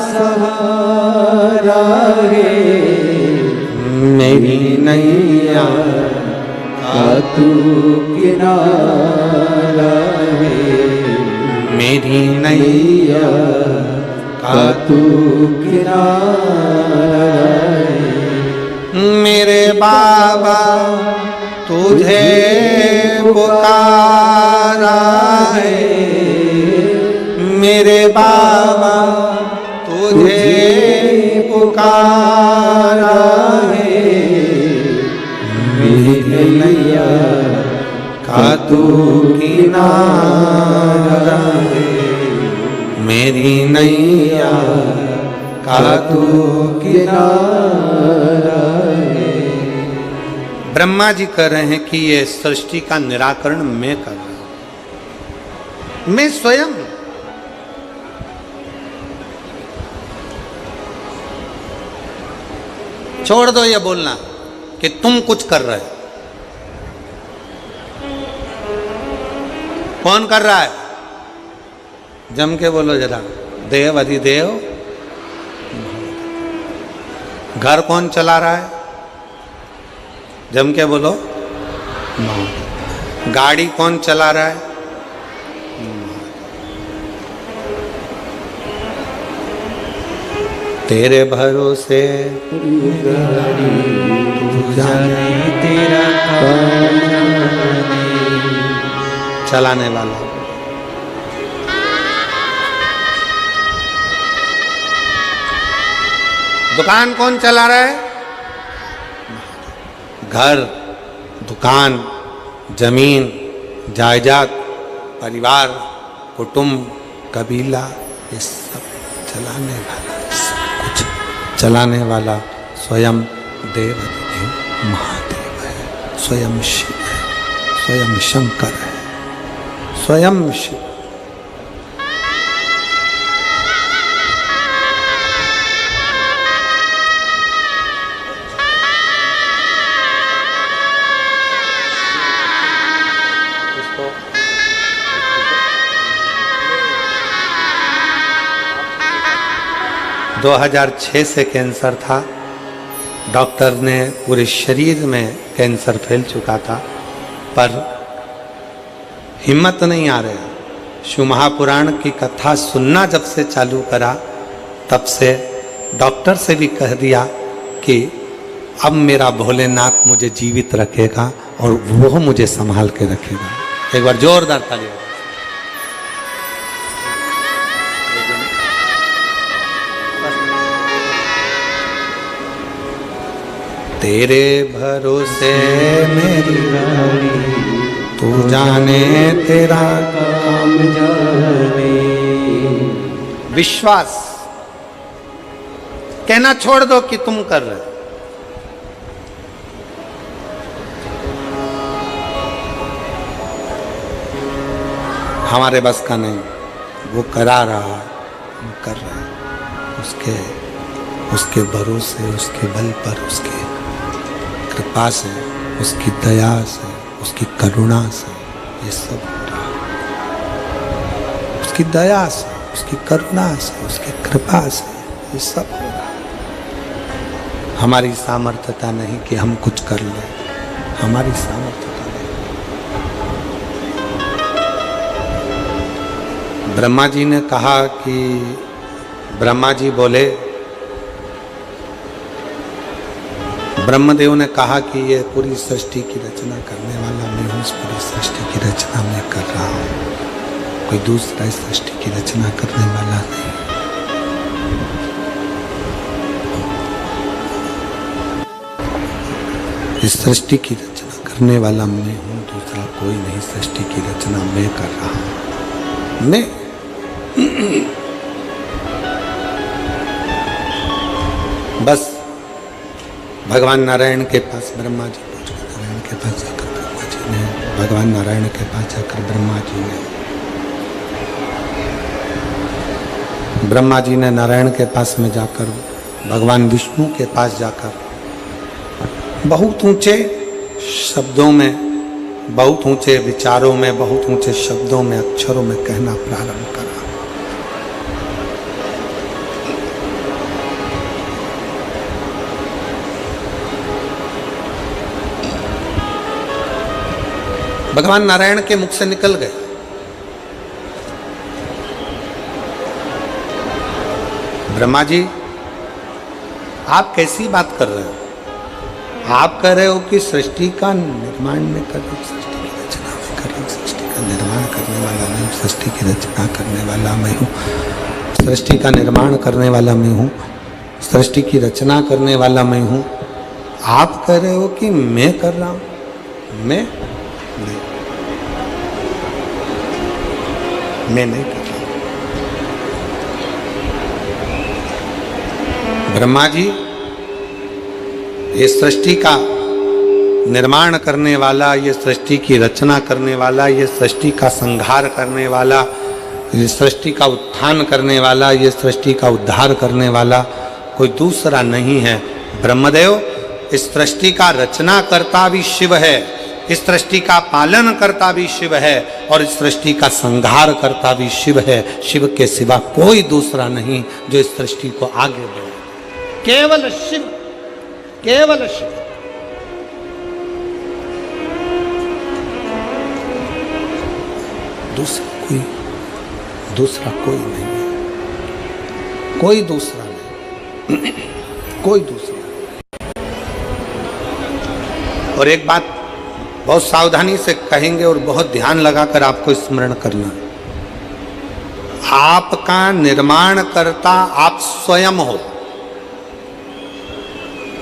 सहारा है, मेरी नैया का तू किनारा है, मेरी नैया का तू किनारा है। मेरे बाबा तुझे पुकारा है, मेरे बाबा तुझे पुकारा है, मेरी नैया का तू किनारा है, मेरी नैया का तू किनारा है। ब्रह्मा जी कह रहे हैं कि ये सृष्टि का निराकरण मैं कर रहा हूं, मैं स्वयं। छोड़ दो ये बोलना कि तुम कुछ कर रहे हो। कौन कर रहा है? जम के बोलो जरा, देव अधिदेव। घर कौन चला रहा है? जम के बोलो, गाड़ी कौन चला रहा है? तेरे भरोसे जाने तेरा काम जाने। चलाने वाला। दुकान कौन चला रहा है? घर, दुकान, जमीन, जायदाद, परिवार, कुटुंब, कबीला, ये सब चलाने वाला, सब कुछ चलाने वाला स्वयं देव अधिदेव महादेव है, स्वयं शिव है, स्वयं शंकर है, स्वयं शिव। इसको 2006 से कैंसर था। डॉक्टर ने पूरे शरीर में कैंसर फैल चुका था, पर हिम्मत नहीं आ रहा। शिव महापुराण की कथा सुनना जब से चालू करा, तब से डॉक्टर से भी कह दिया कि अब मेरा भोलेनाथ मुझे जीवित रखेगा और वो मुझे संभाल के रखेगा। एक बार जोरदार ताली। तेरे भरोसे मेरी गाड़ी तू जाने तेरा काम जाने। विश्वास कहना छोड़ दो कि तुम कर रहे हो। हमारे बस का नहीं, वो करा रहा है, हम कर रहे हैं। उसके भरोसे, उसके बल पर, उसके कृपा से, उसकी दया से, उसकी करुणा से ये सब हो रहा है। उसकी दया से, उसकी करुणा से, उसकी कृपा से ये सब हो रहा है। हमारी सामर्थ्यता नहीं कि हम कुछ कर लें, हमारी सामर्थ्यता नहीं। ब्रह्मा जी ने कहा कि ब्रह्मा जी बोले, ब्रह्मदेव ने कहा कि ये पूरी सृष्टि की रचना करने वाला मैं हूँ, इस पूरी सृष्टि की रचना मैं कर रहा हूँ, कोई दूसरा इस सृष्टि की रचना करने वाला नहीं। इस सृष्टि की रचना करने वाला मैं हूँ, दूसरा कोई नहीं। सृष्टि की रचना मैं कर रहा हूँ। मैं बस भगवान नारायण के पास ब्रह्मा जी पहुंच गए। नारायण के पास जाकर ब्रह्मा जी ने, भगवान नारायण के पास जाकर ब्रह्मा जी ने नारायण के पास में जाकर, भगवान विष्णु के पास जाकर बहुत ऊंचे शब्दों में, बहुत ऊंचे विचारों में, बहुत ऊंचे शब्दों में, अक्षरों में कहना प्रारंभ करा। भगवान नारायण के मुख से निकल गए, ब्रह्मा जी आप कैसी बात कर रहे हो? आप कह रहे हो कि सृष्टि का निर्माण में कर रहे हो, सृष्टि की रचना में कर रहे हो। सृष्टि का निर्माण करने वाला मैं हूँ, सृष्टि की रचना करने वाला मैं हूँ, सृष्टि का निर्माण करने वाला मैं हूँ, सृष्टि की रचना करने वाला मैं हूँ। आप कह रहे हो कि मैं कर रहा हूँ? मैं नहीं कर रहा। ब्रह्मा जी ये सृष्टि का निर्माण करने वाला, ये सृष्टि की रचना करने वाला, ये सृष्टि का संहार करने वाला, ये सृष्टि का उत्थान करने वाला, ये सृष्टि का उद्धार करने वाला कोई दूसरा नहीं है। ब्रह्मदेव इस सृष्टि का रचना करता भी शिव है, इस सृष्टि का पालन करता भी शिव है और इस सृष्टि का संहार करता भी शिव है। शिव के सिवा कोई दूसरा नहीं जो इस सृष्टि को आगे बढ़े, केवल शिव, केवल शिव। दूसरा कोई नहीं है, कोई दूसरा नहीं, कोई दूसरा। और एक बात बहुत सावधानी से कहेंगे और बहुत ध्यान लगाकर आपको स्मरण करना, आपका निर्माण करता आप स्वयं हो,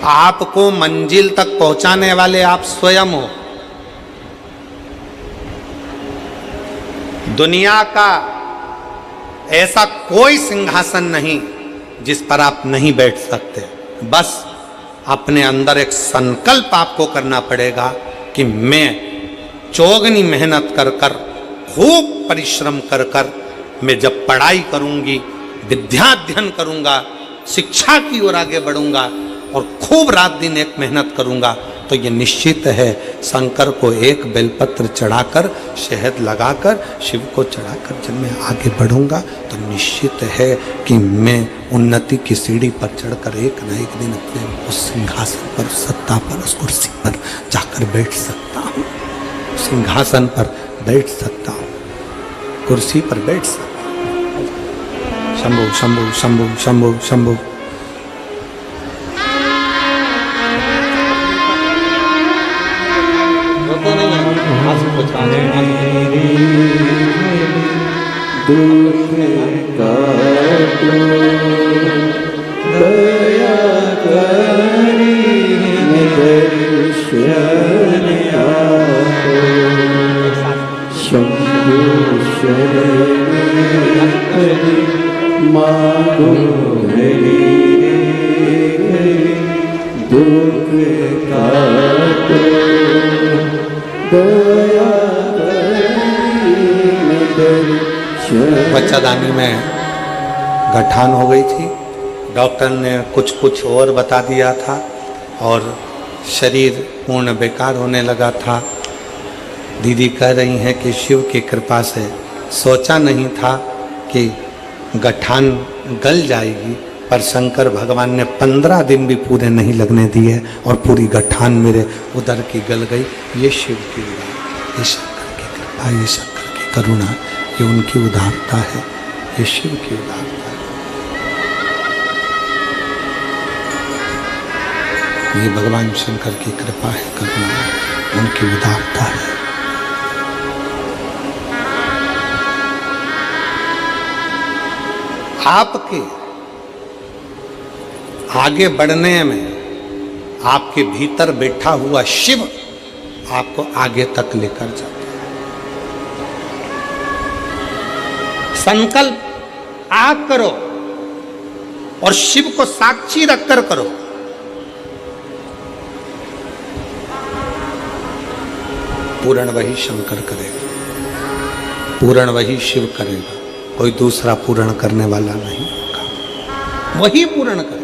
आपको मंजिल तक पहुंचाने वाले आप स्वयं हो। दुनिया का ऐसा कोई सिंहासन नहीं जिस पर आप नहीं बैठ सकते। बस अपने अंदर एक संकल्प आपको करना पड़ेगा कि मैं चौगनी मेहनत कर कर, खूब परिश्रम कर कर, मैं जब पढ़ाई करूंगी, विद्याध्ययन करूंगा, शिक्षा की ओर आगे बढ़ूंगा और खूब रात दिन एक मेहनत करूंगा, तो ये निश्चित है शंकर को एक बेलपत्र चढ़ाकर, शहद लगाकर, शिव को चढ़ाकर जब मैं आगे बढ़ूंगा तो निश्चित है कि मैं उन्नति की सीढ़ी पर चढ़कर एक न एक दिन अपने उस सिंहासन पर, सत्ता पर, उस कुर्सी पर जाकर बैठ सकता हूँ। सिंहासन पर बैठ सकता हूँ, कुर्सी पर बैठ सकता हूँ। शंभु शंभु शंभु शंभु शंभु। दुख काटो दया करी दर्शन आपो शंभु शरण मांगो हरि दुख काटो दया बच्चादानी में गठान हो गई थी, डॉक्टर ने कुछ और बता दिया था और शरीर पूर्ण बेकार होने लगा था। दीदी कह रही हैं कि शिव की कृपा से सोचा नहीं था कि गठान गल जाएगी, पर शंकर भगवान ने 15 दिन भी पूरे नहीं लगने दिए और पूरी गठान मेरे उदर की गल गई। ये शिव की उदारता, ये शंकर की कृपा, ये शंकर की करुणा, ये उनकी उदारता है, ये शिव की उदारता है। ये भगवान शंकर की कृपा है, करुणा है, उनकी उदारता है। आपके आगे बढ़ने में आपके भीतर बैठा हुआ शिव आपको आगे तक लेकर जाता है। संकल्प आप करो और शिव को साक्षी रखकर करो। पूर्ण वही शंकर करेगा, पूर्ण वही शिव करेगा, कोई दूसरा पूर्ण करने वाला नहीं होगा, वही पूर्ण करेगा।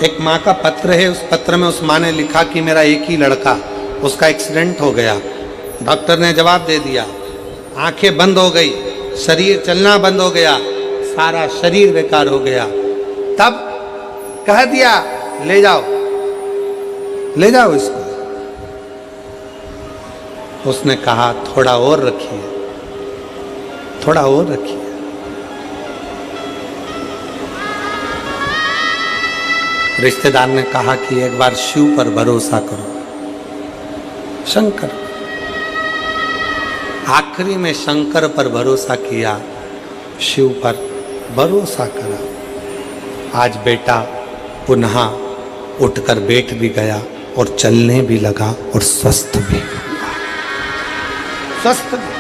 एक माँ का पत्र है, उस पत्र में उस माँ ने लिखा कि मेरा एक ही लड़का, उसका एक्सीडेंट हो गया। डॉक्टर ने जवाब दे दिया, आंखें बंद हो गई, शरीर चलना बंद हो गया, सारा शरीर बेकार हो गया। तब कह दिया ले जाओ, ले जाओ इसको। उसने कहा थोड़ा और रखिए, थोड़ा और रखिए। रिश्तेदार ने कहा कि एक बार शिव पर भरोसा करो, शंकर। आखिरी में शंकर पर भरोसा किया, शिव पर भरोसा करा। आज बेटा पुनः उठकर बैठ भी गया और चलने भी लगा और स्वस्थ भी हुआ, स्वस्थ भी।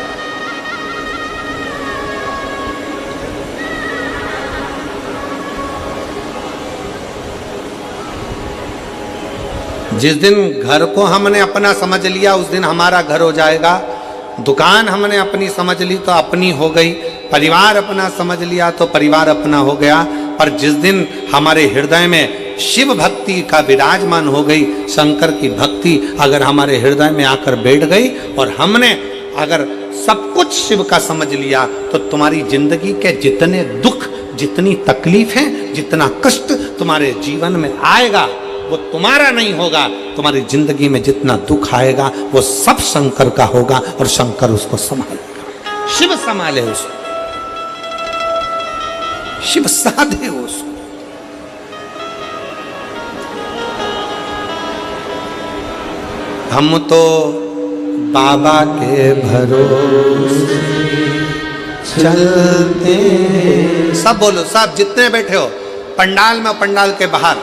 जिस दिन घर को हमने अपना समझ लिया, उस दिन हमारा घर हो जाएगा। दुकान हमने अपनी समझ ली तो अपनी हो गई, परिवार अपना समझ लिया तो परिवार अपना हो गया। पर जिस दिन हमारे हृदय में शिव भक्ति का विराजमान हो गई, शंकर की भक्ति अगर हमारे हृदय में आकर बैठ गई और हमने अगर सब कुछ शिव का समझ लिया, तो तुम्हारी जिंदगी के जितने दुख, जितनी तकलीफें, जितना कष्ट तुम्हारे जीवन में आएगा वो तुम्हारा नहीं होगा। तुम्हारी जिंदगी में जितना दुख आएगा वो सब शंकर का होगा और शंकर उसको संभालेगा। शिव संभाले उसको, शिव साधे उसको। हम तो बाबा के भरोसे चलते। सब बोलो, सब जितने बैठे हो पंडाल में, पंडाल के बाहर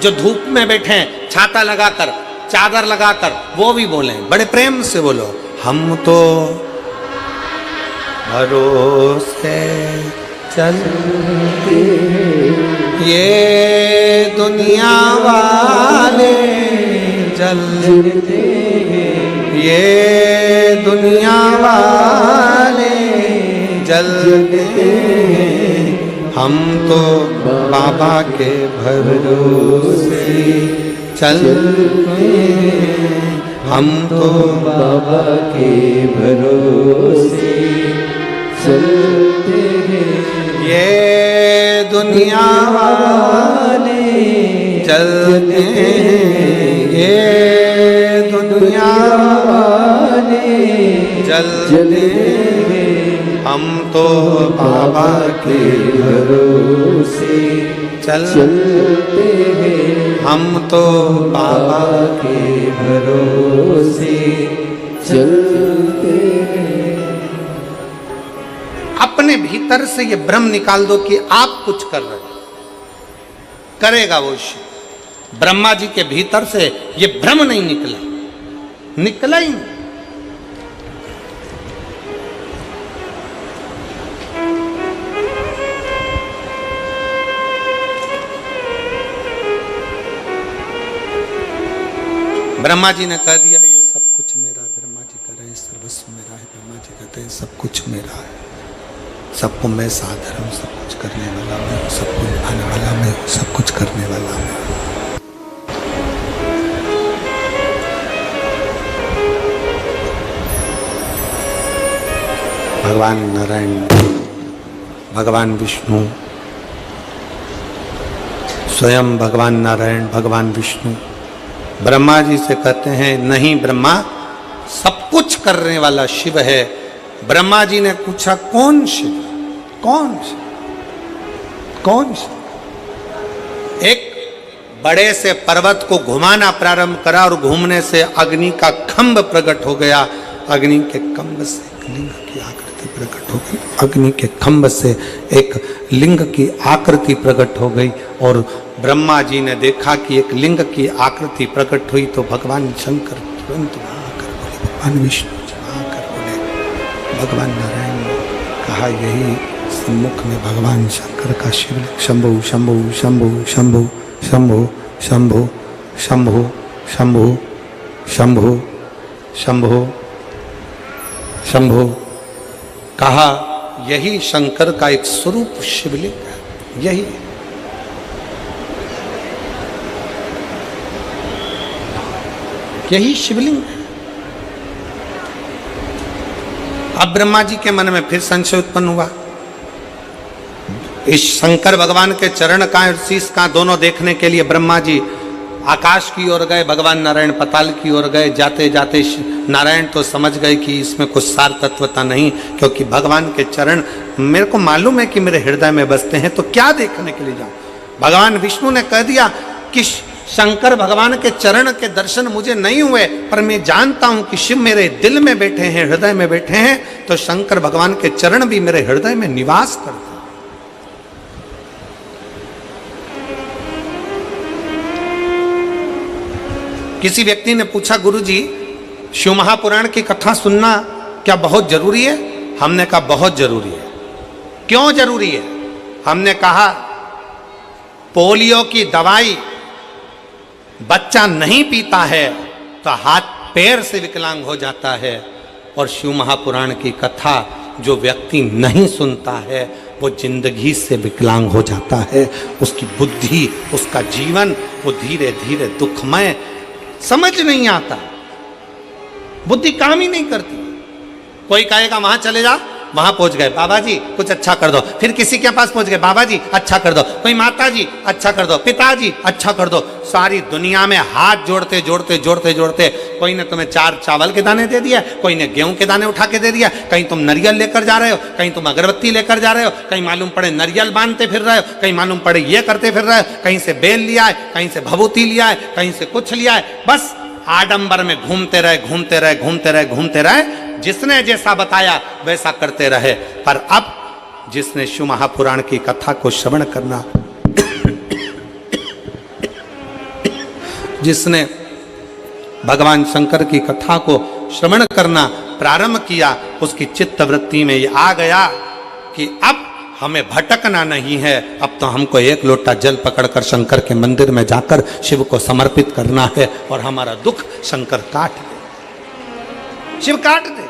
जो धूप में बैठे हैं, छाता लगाकर, चादर लगाकर, वो भी बोले, बड़े प्रेम से बोलो, हम तो भरोसे चलते ये दुनिया वाले जलते, ये दुनिया वाले जलते, हम तो बाबा के भरोसे चलते, हम तो बाबा के भरोसे चलते हैं। ये दुनिया वाले चलते हैं, ये दुनिया वाले चलते हैं, हम तो बाबा के भरोसे चलते हैं, हम तो बाबा के भरोसे चलते हैं। अपने भीतर से ये भ्रम निकाल दो कि आप कुछ कर रहे हो, करेगा वो शिव। ब्रह्मा जी के भीतर से ये भ्रम नहीं निकला, निकला ही नहीं। ब्रह्मा जी ने कह दिया ये सब कुछ मेरा, ब्रह्मा जी कह रहे हैं सर्वस्व मेरा है, ब्रह्मा जी कहते हैं सब कुछ मेरा है, सबको मैं साधर हूँ, सब कुछ करने वाला मैं हूँ, सब कुछ निभाने वाला मैं हूँ, सब कुछ करने वाला मैं हूँ। भगवान नारायण, भगवान विष्णु, स्वयं भगवान नारायण, भगवान विष्णु ब्रह्मा जी से कहते हैं नहीं ब्रह्मा, सब कुछ करने वाला शिव है। ब्रह्मा जी ने पूछा कौन शिव, कौन शिव, कौन शिव? एक बड़े से पर्वत को घुमाना प्रारंभ करा और घूमने से अग्नि का खंभ प्रकट हो गया। अग्नि के खंभ से एक लिंग की आकृति प्रकट हो गई, अग्नि के खंभ से एक लिंग की आकृति प्रकट हो गई। और ब्रह्मा जी ने देखा कि एक लिंग की आकृति प्रकट हुई तो भगवान शंकर तुरंत आकर बोले, भगवान विष्णु जी आकर बोले, भगवान नारायण ने कहा यही सम्मुख में भगवान शंकर का शिवलिंग, शंभु शंभु शंभु शंभु शंभु शंभु शंभु शंभु शंभु शंभु शंभु कहा, यही शंकर का एक स्वरूप शिवलिंग है, यही यही शिवलिंग है। अब ब्रह्मा जी के मन में फिर संशय उत्पन्न हुआ, इस शंकर भगवान के चरण का और शीश का दोनों देखने के लिए ब्रह्मा जी आकाश की ओर गए, भगवान नारायण पाताल की ओर गए। जाते जाते नारायण तो समझ गए कि इसमें कुछ सार तत्वता नहीं, क्योंकि भगवान के चरण मेरे को मालूम है कि मेरे हृदय में बसते हैं, तो क्या देखने के लिए जाऊं। भगवान विष्णु ने कह दिया कि शंकर भगवान के चरण के दर्शन मुझे नहीं हुए, पर मैं जानता हूं कि शिव मेरे दिल में बैठे हैं, हृदय में बैठे हैं, तो शंकर भगवान के चरण भी मेरे हृदय में निवास करते हैं। किसी व्यक्ति ने पूछा, गुरुजी शिव महापुराण की कथा सुनना क्या बहुत जरूरी है? हमने कहा बहुत जरूरी है। क्यों जरूरी है? हमने कहा पोलियो की दवाई बच्चा नहीं पीता है तो हाथ पैर से विकलांग हो जाता है, और शिव महापुराण की कथा जो व्यक्ति नहीं सुनता है वो जिंदगी से विकलांग हो जाता है। उसकी बुद्धि, उसका जीवन वो धीरे धीरे दुखमय, समझ नहीं आता, बुद्धि काम ही नहीं करती। कोई कहेगा वहां चले जा, वहां पहुंच गए, बाबा जी कुछ अच्छा कर दो, फिर किसी के पास पहुंच गए, बाबा जी अच्छा कर दो, कोई माता जी अच्छा कर दो, पिताजी अच्छा कर दो। सारी दुनिया में हाथ जोड़ते जोड़ते जोड़ते जोड़ते कोई ने तुम्हें 4 चावल के दाने दे दिया, कोई ने गेहूं के दाने उठा के दे दिया, कहीं तुम नारियल लेकर जा रहे हो, कहीं तुम अगरबत्ती लेकर जा रहे हो, कहीं मालूम पड़े नारियल बांधते फिर रहे हो, कहीं मालूम पड़े ये करते फिर रहे हो, कहीं से बेल लिया है, कहीं से भभूति लिया है, कहीं से कुछ लिया है। बस आडंबर में घूमते रहे घूमते रहे घूमते रहे घूमते रहे, जिसने जैसा बताया वैसा करते रहे। पर अब जिसने शिव महापुराण की कथा को श्रवण करना, जिसने भगवान शंकर की कथा को श्रवण करना प्रारंभ किया, उसकी चित्त वृत्ति में ये आ गया कि अब हमें भटकना नहीं है, अब तो हमको 1 लोटा जल पकड़कर शंकर के मंदिर में जाकर शिव को समर्पित करना है और हमारा दुख शंकर काट दे, शिव काट दे।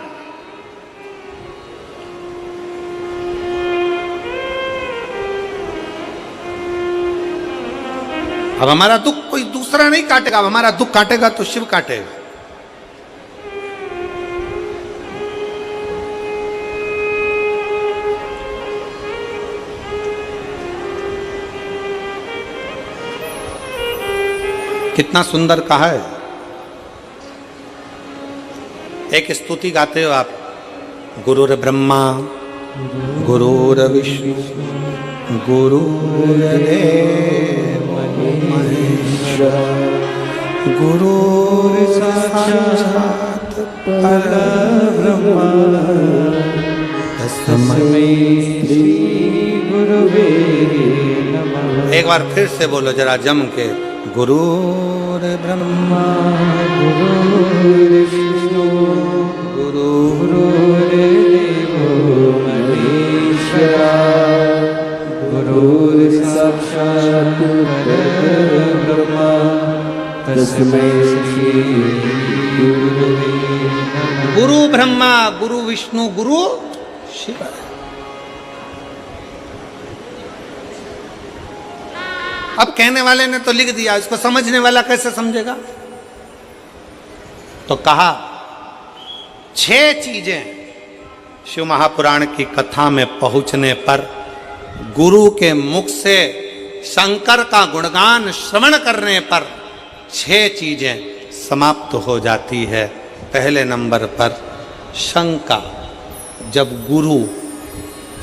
अब हमारा दुख कोई दूसरा नहीं काटेगा, अब हमारा दुख काटेगा तो शिव काटेगा। कितना सुंदर कहा है। एक स्तुति गाते हो आप, गुरुर ब्रह्मा गुरुर विष्णु गुरुर्देव महेश्वर गुरुर साक्षात् परब्रह्म तस्मै श्री गुरुवे नमः। एक बार फिर से बोलो जरा जम के, गुरुर ब्रह्मा गुरुर्विष्णु गुरुर्देवो महेश्वरा गुरुर्साक्षात् परब्रह्म तस्मै श्री गुरुवे नमः। गुरु ब्रह्मा गुरु विष्णु गुरु शिव। अब कहने वाले ने तो लिख दिया, इसको समझने वाला कैसे समझेगा? तो कहा 6 चीजें शिव महापुराण की कथा में पहुंचने पर, गुरु के मुख से शंकर का गुणगान श्रवण करने पर 6 चीजें समाप्त हो जाती है। पहले नंबर पर शंका। जब गुरु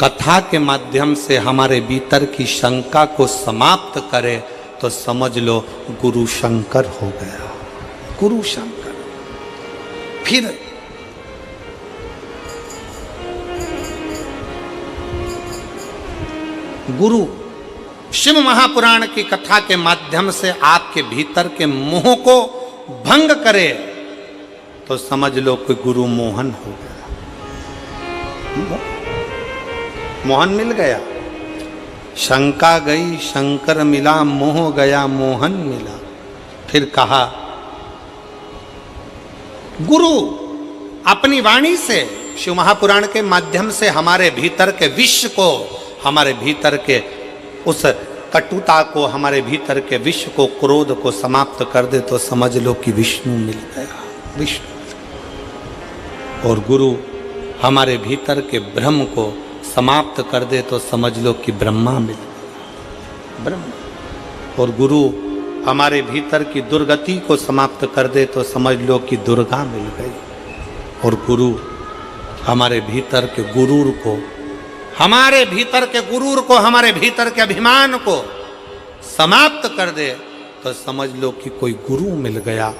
कथा के माध्यम से हमारे भीतर की शंका को समाप्त करे तो समझ लो गुरु शंकर हो गया, गुरु शंकर। फिर गुरु शिव महापुराण की कथा के माध्यम से आपके भीतर के मोह को भंग करे तो समझ लो कि गुरु मोहन हो गया, मोहन मिल गया। शंका गई शंकर मिला, मोह गया मोहन मिला। फिर कहा गुरु अपनी वाणी से शिव महापुराण के माध्यम से हमारे भीतर के विष को, हमारे भीतर के उस कटुता को, हमारे भीतर के विष को, क्रोध को समाप्त कर दे तो समझ लो कि विष्णु मिल गया, विष्णु। और गुरु हमारे भीतर के भ्रम को समाप्त कर दे तो समझ लो कि ब्रह्मा मिल गया, ब्रह्मा। और गुरु हमारे भीतर की दुर्गति को समाप्त कर दे तो समझ लो कि दुर्गा मिल गई। और गुरु हमारे भीतर के गुरूर को, हमारे भीतर के गुरूर को, हमारे भीतर के अभिमान को समाप्त कर दे तो समझ लो कि कोई गुरु मिल गया।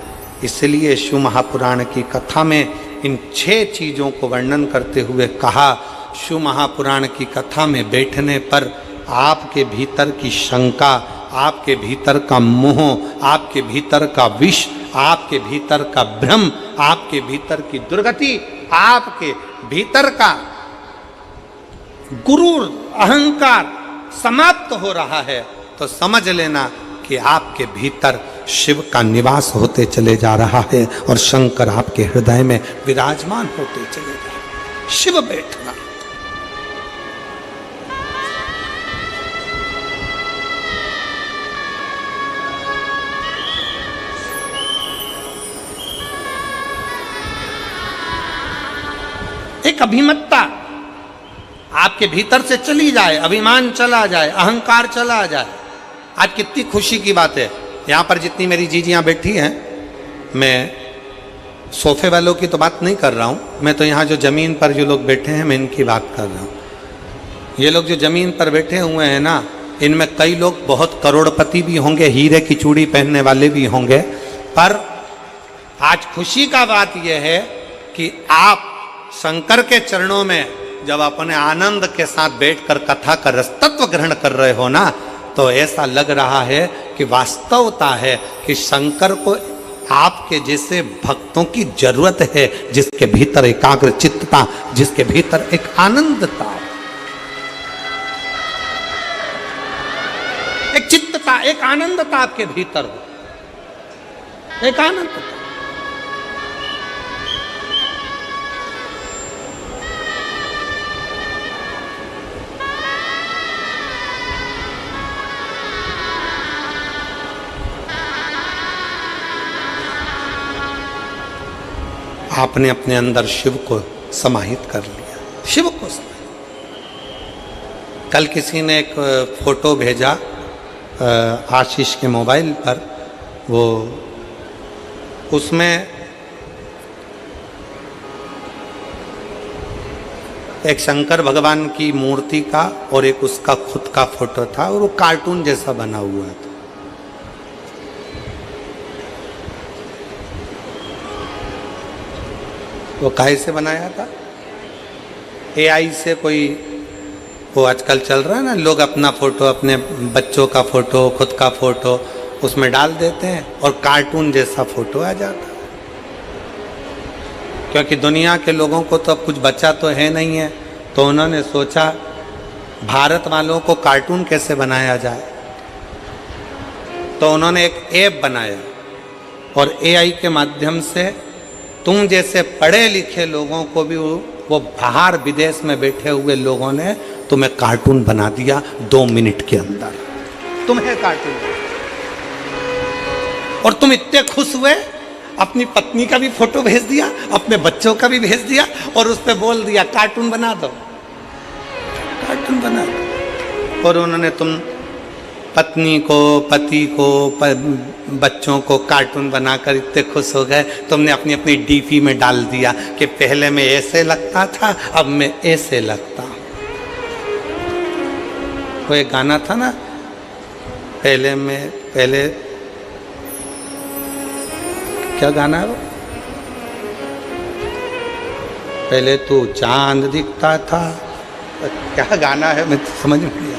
इसलिए शिव महापुराण की कथा में इन 6 चीजों को वर्णन करते हुए कहा, शिव महापुराण की कथा में बैठने पर आपके भीतर की शंका, आपके भीतर का मोह, आपके भीतर का विष, आपके भीतर का भ्रम, आपके भीतर की दुर्गति, आपके भीतर का गुरूर अहंकार समाप्त हो रहा है तो समझ लेना कि आपके भीतर शिव का निवास होते चले जा रहा है और शंकर आपके हृदय में विराजमान होते चले जा रहे हैं। शिव बैठना, एक अभिमत्ता आपके भीतर से चली जाए, अभिमान चला जाए, अहंकार चला जाए। आज कितनी खुशी की बात है, यहाँ पर जितनी मेरी जीजियाँ बैठी हैं, मैं सोफे वालों की तो बात नहीं कर रहा हूँ, मैं तो यहाँ जो ज़मीन पर जो लोग बैठे हैं मैं इनकी बात कर रहा हूँ। ये लोग जो ज़मीन पर बैठे हुए हैं ना, इनमें कई लोग बहुत करोड़पति भी होंगे, हीरे की चूड़ी पहनने वाले भी होंगे, पर आज खुशी का बात यह है कि आप शंकर के चरणों में जब अपने आनंद के साथ बैठकर कथा का रसतत्व ग्रहण कर रहे हो ना, तो ऐसा लग रहा है कि वास्तवता है कि शंकर को आपके जैसे भक्तों की जरूरत है, जिसके भीतर एकाग्र चित्तता, जिसके भीतर एक आनंदता, एक चित्तता, एक आनंदता आपके भीतर हो, एक आनंदता। आपने अपने अंदर शिव को समाहित कर लिया, शिव को समाहित। कल किसी ने एक फोटो भेजा आशीष के मोबाइल पर, वो उसमें एक शंकर भगवान की मूर्ति का और एक उसका खुद का फोटो था, और वो कार्टून जैसा बना हुआ था। वो काहे से बनाया था? एआई से कोई, वो आजकल चल रहा है ना, लोग अपना फोटो, अपने बच्चों का फोटो, खुद का फोटो उसमें डाल देते हैं और कार्टून जैसा फोटो आ जाता है। क्योंकि दुनिया के लोगों को तो अब कुछ बचा तो है नहीं है, तो उन्होंने सोचा भारत वालों को कार्टून कैसे बनाया जाए, तो उन्होंने एक ऐप बनाया और एआई के माध्यम से तुम जैसे पढ़े लिखे लोगों को भी वो बाहर विदेश में बैठे हुए लोगों ने तुम्हें कार्टून बना दिया 2 मिनट के अंदर, तुम्हें कार्टून। और तुम इतने खुश हुए, अपनी पत्नी का भी फोटो भेज दिया, अपने बच्चों का भी भेज दिया और उस पर बोल दिया कार्टून बना दो, कार्टून बना दो। और उन्होंने तुम पत्नी को, पति को, बच्चों को कार्टून बनाकर इतने खुश हो गए, तुमने अपनी अपनी डीपी में डाल दिया कि पहले मैं ऐसे लगता था, अब मैं ऐसे लगता हूं। वो एक गाना था ना, पहले क्या गाना है वो? पहले तो चांद दिखता था, क्या गाना है मैं समझ में नहीं आया।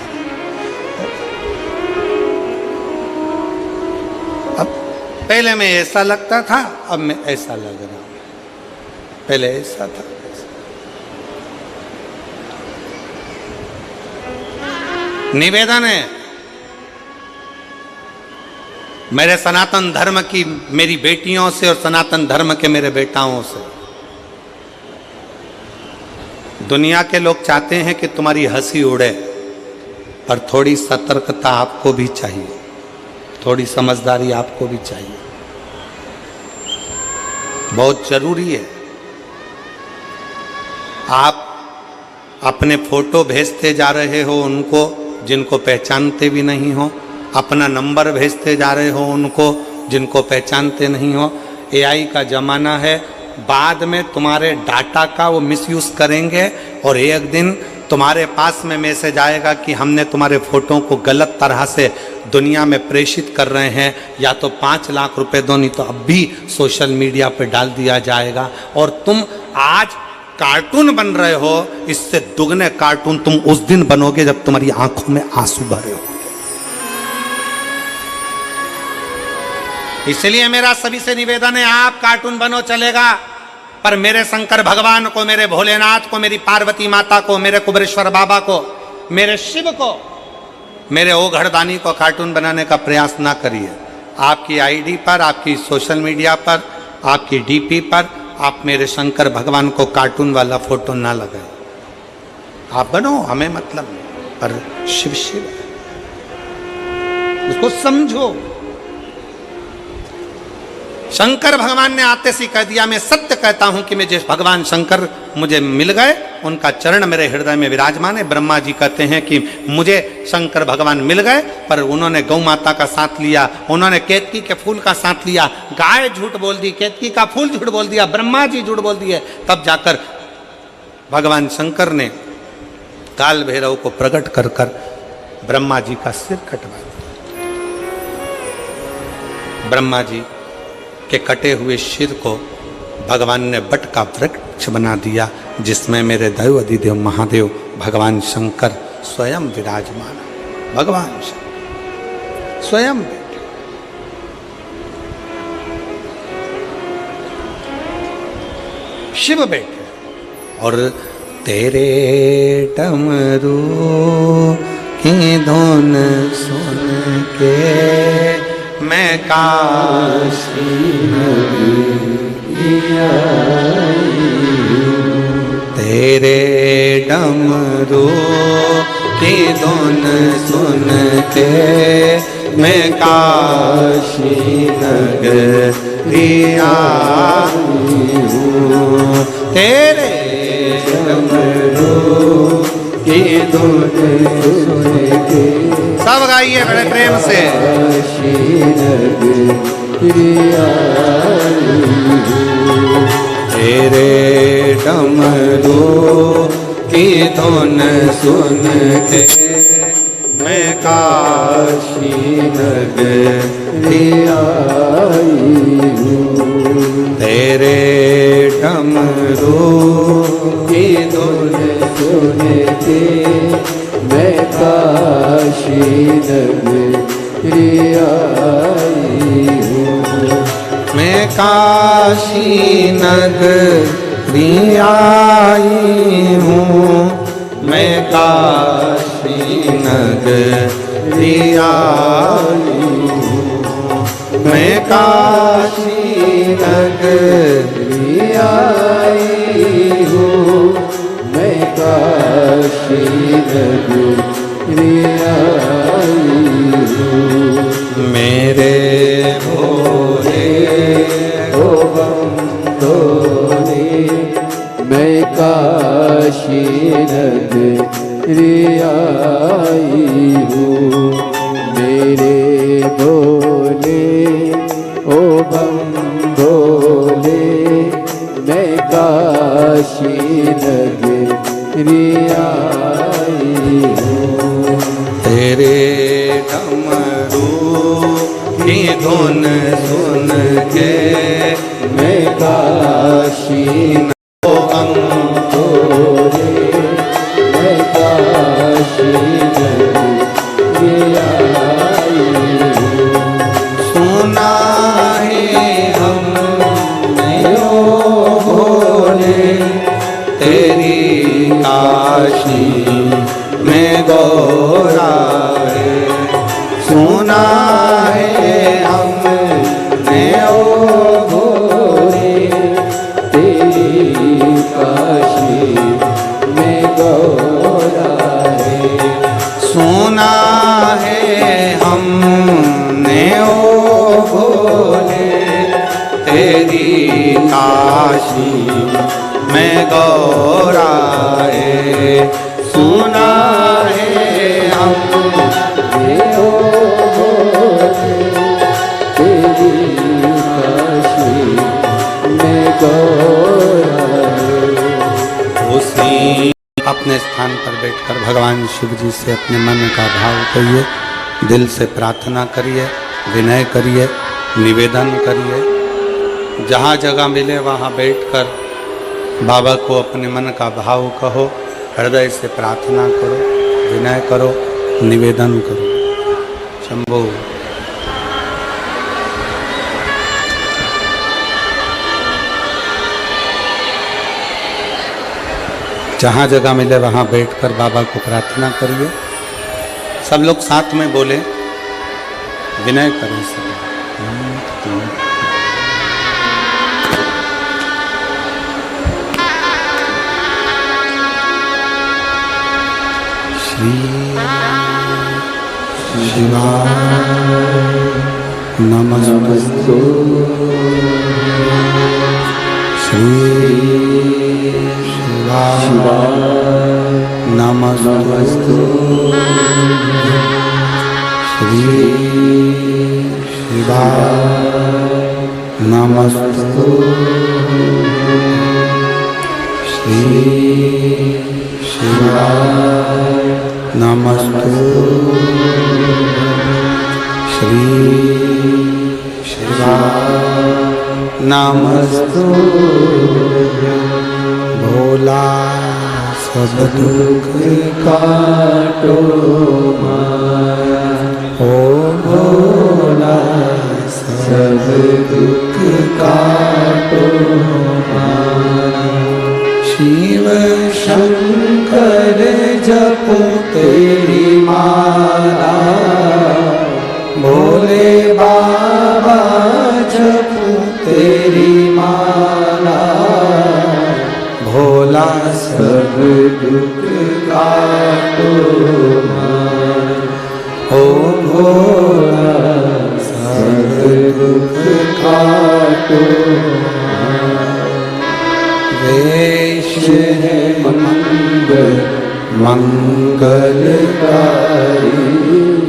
पहले मैं ऐसा लगता था, अब मैं ऐसा लग रहा हूं, पहले ऐसा था। निवेदन है मेरे सनातन धर्म की मेरी बेटियों से और सनातन धर्म के मेरे बेटाओं से, दुनिया के लोग चाहते हैं कि तुम्हारी हंसी उड़े, पर थोड़ी सतर्कता आपको भी चाहिए, थोड़ी समझदारी आपको भी चाहिए, बहुत जरूरी है। आप अपने फोटो भेजते जा रहे हो उनको जिनको पहचानते भी नहीं हो, अपना नंबर भेजते जा रहे हो उनको जिनको पहचानते नहीं हो। एआई का ज़माना है, बाद में तुम्हारे डाटा का वो मिसयूज़ करेंगे और एक दिन तुम्हारे पास में मैसेज आएगा कि हमने तुम्हारे फोटो को गलत तरह से दुनिया में प्रेषित कर रहे हैं, या तो 5 लाख रुपए दो, नहीं तो अब भी सोशल मीडिया पे डाल दिया जाएगा। और तुम आज कार्टून बन रहे हो, इससे दुगने कार्टून तुम उस दिन बनोगे जब तुम्हारी आंखों में आंसू भरे हो। इसलिए मेरा सभी से निवेदन है, आप कार्टून बनो चलेगा, पर मेरे शंकर भगवान को, मेरे भोलेनाथ को, मेरी पार्वती माता को, मेरे कुबेरेश्वर बाबा को, मेरे शिव को, मेरे ओघड़दानी को कार्टून बनाने का प्रयास ना करिए। आपकी आईडी पर, आपकी सोशल मीडिया पर, आपकी डीपी पर आप मेरे शंकर भगवान को कार्टून वाला फोटो ना लगाए। आप बनो, हमें मतलब नहीं, पर शिव शिव है, उसको समझो। शंकर भगवान ने आते से कह दिया, मैं सत्य कहता हूं कि मैं जिस भगवान शंकर मुझे मिल गए, उनका चरण मेरे हृदय में विराजमान है। ब्रह्मा जी कहते हैं कि मुझे शंकर भगवान मिल गए, पर उन्होंने गौ माता का साथ लिया, उन्होंने केतकी के फूल का साथ लिया, गाय झूठ बोल दी, केतकी का फूल झूठ बोल दिया, ब्रह्मा जी झूठ बोल दिए, तब जाकर भगवान शंकर ने काल भैरव को प्रकट कर कर ब्रह्मा जी का सिर कटवा दिया। ब्रह्मा जी के कटे हुए सिर को भगवान ने बट का वृक्ष बना दिया, जिसमें मेरे दैव अधिदेव महादेव भगवान शंकर स्वयं विराजमान है। भगवान शंकर स्वयं बैठे। शिव बैठे और तेरे डमरू की धुन सुन के मैं काशी तेरे डमरू की धुन सुन के मैं काशी नगरी आई हूँ। तेरे डमरू की धुन सुन के सब गाइए बड़े प्रेम से। तेरे डमरू की धुन सुन के मैं काशी नगरी आई हूँ। तेरे डमरू की धुन सुन के मैं काशी नगरी आई हूँ। मैं काशी नगरी आई हूँ। मैं काशी नगरी आई हूँ। मैं काशी नगरी आई हूँ। मैं काशी नगरी आई हूँ। मेरे भोले ओ बंदोले मैं काशी नगरी आई हूँ। मेरे भोले ओ बंदोले मैं काशी नगरी आई हूँ। तेरे डमरू की धुन सुन के मैं काशी बंदोले मैं काशी नगरी आई हूँ। सुना है हमने ओ भोले तेरी काशी में गौरा है। सुना है हमने ओ भोले तेरी काशी में गौरा है। सुना है हमने ओ भोले तेरी काशी में गौरा है। सुना है हमने ओ भोले तेरी काशी में गौरा है। उसी अपने स्थान पर बैठकर भगवान शिव जी से अपने मन का भाव कहिए, दिल से प्रार्थना करिए, विनय करिए, निवेदन करिए। जहाँ जगह मिले वहाँ बैठकर बाबा को अपने मन का भाव कहो, हृदय से प्रार्थना करो, विनय करो, निवेदन करो। शंभो। जहाँ जगह मिले वहाँ बैठकर बाबा को प्रार्थना करिए। सब लोग साथ में बोले, विनय करें सब। श्री शिवाय नमस्तु श्री शिवाय नमस्तु श्री शिवाय नमस्तु श्री शिवाय नमस्तु श्री शिवाय नमस्तु भोला सब दुख काटो माया, ओ भोला सब दुख काटो माया। शिव शंकर जपो तेरी माला, भोले बाबा जपो तेरी माला। भोला सब दुख काटो माया, ओ भोला सब दुख काटो माया। वेश है मंगल मंगलकारी,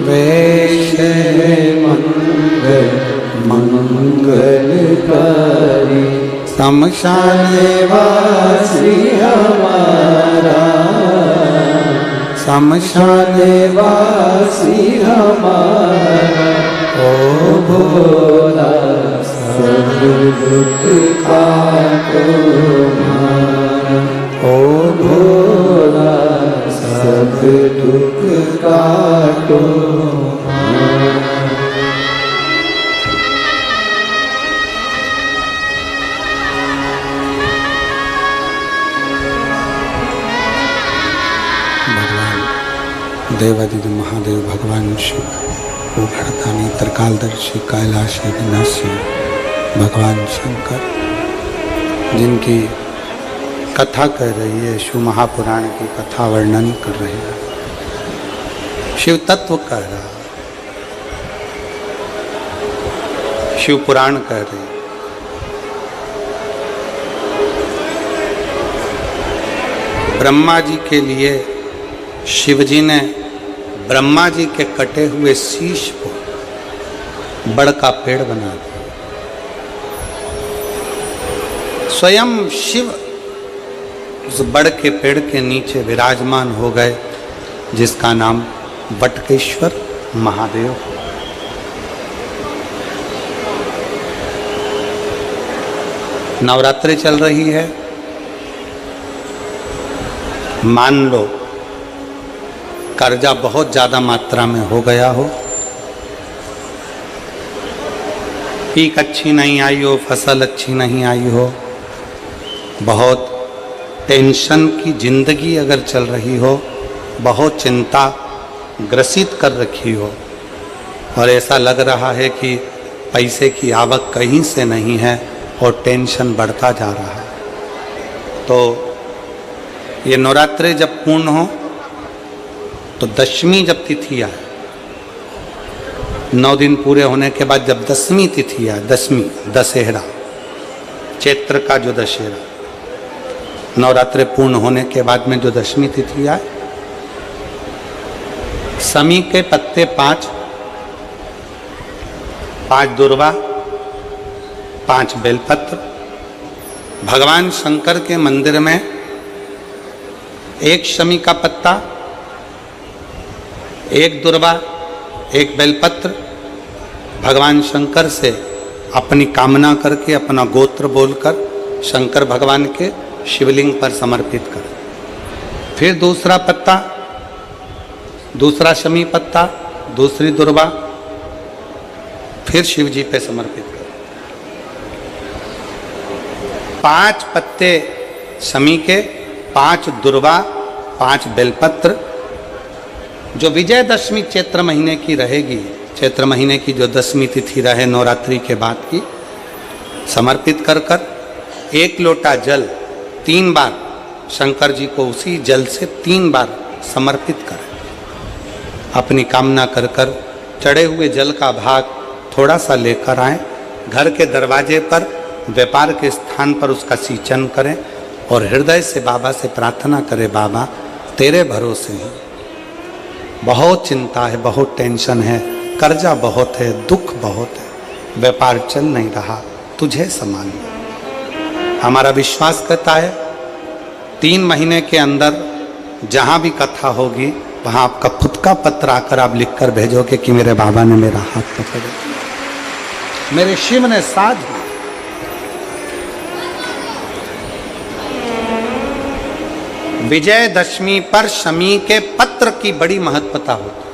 वेश है मंगल मंगलकारी। शमशान वासी हमारा, शमशान वासी हमारा, ओ भोला सब दुख काटो माया, ओ भोला सब दुख काटो माया। भगवान देवादिदेव महादेव भगवान शिव उघड़तानी त्रिकालदर्शी कैलाश विनाशी भगवान शंकर, जिनकी कथा कर रही है, शिव महापुराण की कथा वर्णन कर रही है, शिव तत्व कह रहा, शिव पुराण कह रही। ब्रह्मा जी के लिए शिव जी ने ब्रह्मा जी के कटे हुए शीश को बड़ का पेड़ बना दिया। स्वयं शिव उस बड़ के पेड़ के नीचे विराजमान हो गए, जिसका नाम बटकेश्वर महादेव। नवरात्रि चल रही है, मान लो कर्जा बहुत ज़्यादा मात्रा में हो गया हो, पीक अच्छी नहीं आई हो, फसल अच्छी नहीं आई हो, बहुत टेंशन की जिंदगी अगर चल रही हो, बहुत चिंता ग्रसित कर रखी हो और ऐसा लग रहा है कि पैसे की आवक कहीं से नहीं है और टेंशन बढ़ता जा रहा है, तो ये नवरात्रि जब पूर्ण हो तो दशमी जब तिथि आए, 9 दिन पूरे होने के बाद जब दसवीं तिथि आए, दसवीं दशहरा, चैत्र का जो दशहरा, नवरात्रि पूर्ण होने के बाद में जो दशमी तिथि आए, समी के पत्ते 5 दुर्वा, 5 बेलपत्र, भगवान शंकर के मंदिर में 1 शमी का पत्ता, 1 दुर्वा, 1 बेलपत्र, भगवान शंकर से अपनी कामना करके, अपना गोत्र बोलकर शंकर भगवान के शिवलिंग पर समर्पित कर। फिर दूसरा पत्ता, दूसरा शमी पत्ता, दूसरी दुर्वा, फिर शिव जी पे समर्पित कर। 5 पत्ते शमी के, 5 दुर्वा, 5 बेलपत्र, जो विजयदशमी चैत्र महीने की रहेगी, चैत्र महीने की जो दसवीं तिथि रहे नवरात्रि के बाद की, समर्पित कर कर 1 लोटा जल 3 बार शंकर जी को उसी जल से 3 बार समर्पित करें। अपनी कामना कर कर चढ़े हुए जल का भाग थोड़ा सा लेकर आएं, घर के दरवाजे पर व्यापार के स्थान पर उसका सिंचन करें और हृदय से बाबा से प्रार्थना करें, बाबा तेरे भरोसे हैं, बहुत चिंता है, बहुत टेंशन है, कर्जा बहुत है, दुख बहुत है, व्यापार चल नहीं रहा, तुझे संभालना। हमारा विश्वास करता है 3 महीने के अंदर जहाँ भी कथा होगी वहाँ आपका खुद का पत्र आकर आप लिखकर भेजोगे कि मेरे बाबा ने मेरा हाथ पकड़, मेरे शिव ने साथ दिया। विजयदशमी पर शमी के पत्र की बड़ी महत्वता होती है।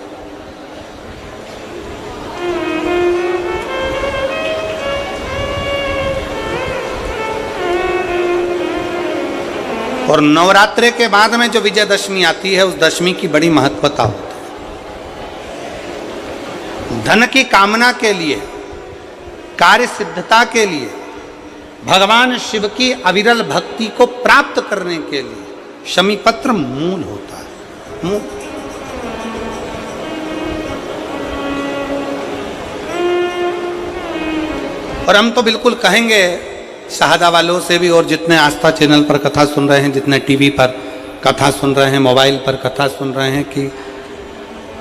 और नवरात्रे के बाद में जो विजयदशमी आती है उस दशमी की बड़ी महत्वता होती है। धन की कामना के लिए, कार्य सिद्धता के लिए, भगवान शिव की अविरल भक्ति को प्राप्त करने के लिए शमी पत्र मूल होता है। मूल। और हम तो बिल्कुल कहेंगे शहादा वालों से भी, और जितने आस्था चैनल पर कथा सुन रहे हैं, जितने टीवी पर कथा सुन रहे हैं, मोबाइल पर कथा सुन रहे हैं, कि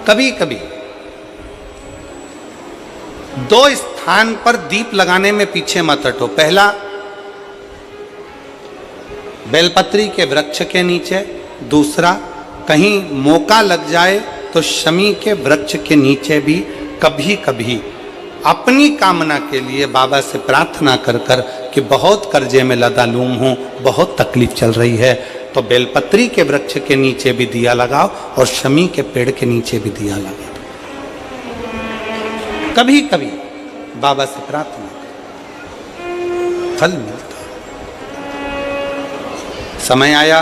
कभी कभी 2 स्थान पर दीप लगाने में पीछे मत हटो। पहला, बेलपत्री के वृक्ष के नीचे। दूसरा, कहीं मौका लग जाए तो शमी के वृक्ष के नीचे भी कभी कभी अपनी कामना के लिए बाबा से प्रार्थना कर कर कि बहुत कर्जे में लदालूम हूँ, बहुत तकलीफ चल रही है, तो बेलपत्री के वृक्ष के नीचे भी दिया लगाओ और शमी के पेड़ के नीचे भी दिया लगाओ। कभी कभी बाबा से प्रार्थना करो, फल मिलता। समय आया,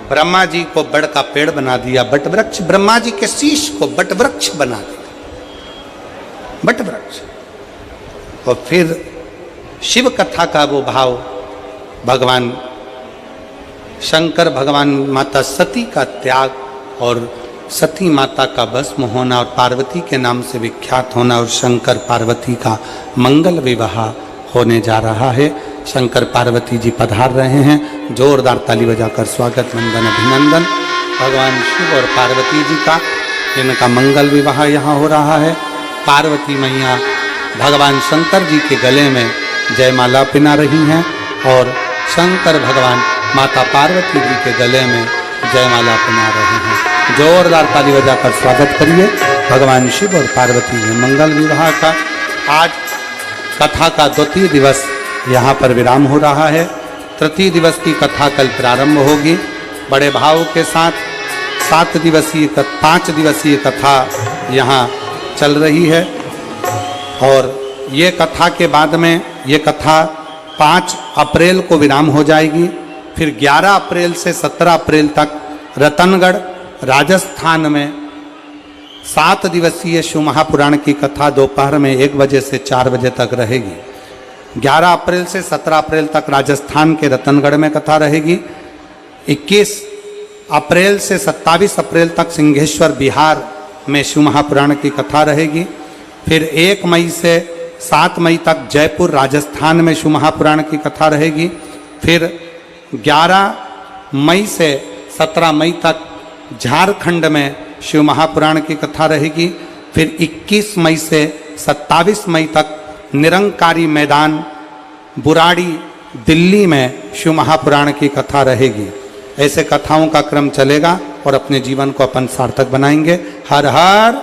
ब्रह्मा जी को बड़ का पेड़ बना दिया, बट वृक्ष। ब्रह्मा जी के शीश को बट वृक्ष बना दिया, बट वृक्ष। और फिर शिव कथा का वो भाव, भगवान शंकर, भगवान माता सती का त्याग और सती माता का भस्म होना और पार्वती के नाम से विख्यात होना और शंकर पार्वती का मंगल विवाह होने जा रहा है। शंकर पार्वती जी पधार रहे हैं, जोरदार ताली बजाकर स्वागत, वंदन, अभिनंदन भगवान शिव और पार्वती जी का। इनका मंगल विवाह यहाँ हो रहा है। पार्वती मैया भगवान शंकर जी के गले में जयमाला पिना रही हैं और शंकर भगवान माता पार्वती जी के गले में जयमाला पिना रहे हैं। जोरदार ताली बजाकर स्वागत करिए भगवान शिव और पार्वती के मंगल विवाह का। आज कथा का 2 दिवस यहाँ पर विराम हो रहा है। 3 दिवस की कथा कल प्रारंभ होगी बड़े भाव के साथ। 5 दिवसीय कथा यहाँ चल रही है और ये कथा के बाद में ये कथा 5 अप्रैल को विराम हो जाएगी। फिर 11 अप्रैल से 17 अप्रैल तक रतनगढ़ राजस्थान में 7 दिवसीय शिव महापुराण की कथा दोपहर में 1 बजे से 4 बजे तक रहेगी। 11 अप्रैल से 17 अप्रैल तक राजस्थान के रतनगढ़ में कथा रहेगी। 21 अप्रैल से 27 अप्रैल तक सिंहेश्वर बिहार में शिव महापुराण की कथा रहेगी। फिर 1 मई से 7 मई तक जयपुर राजस्थान में शिव महापुराण की कथा रहेगी। फिर 11 मई से 17 मई तक झारखंड में शिव महापुराण की कथा रहेगी। फिर 21 मई से 27 मई तक निरंकारी मैदान बुराड़ी दिल्ली में शिव महापुराण की कथा रहेगी। ऐसे कथाओं का क्रम चलेगा और अपने जीवन को अपन सार्थक बनाएंगे। हर हर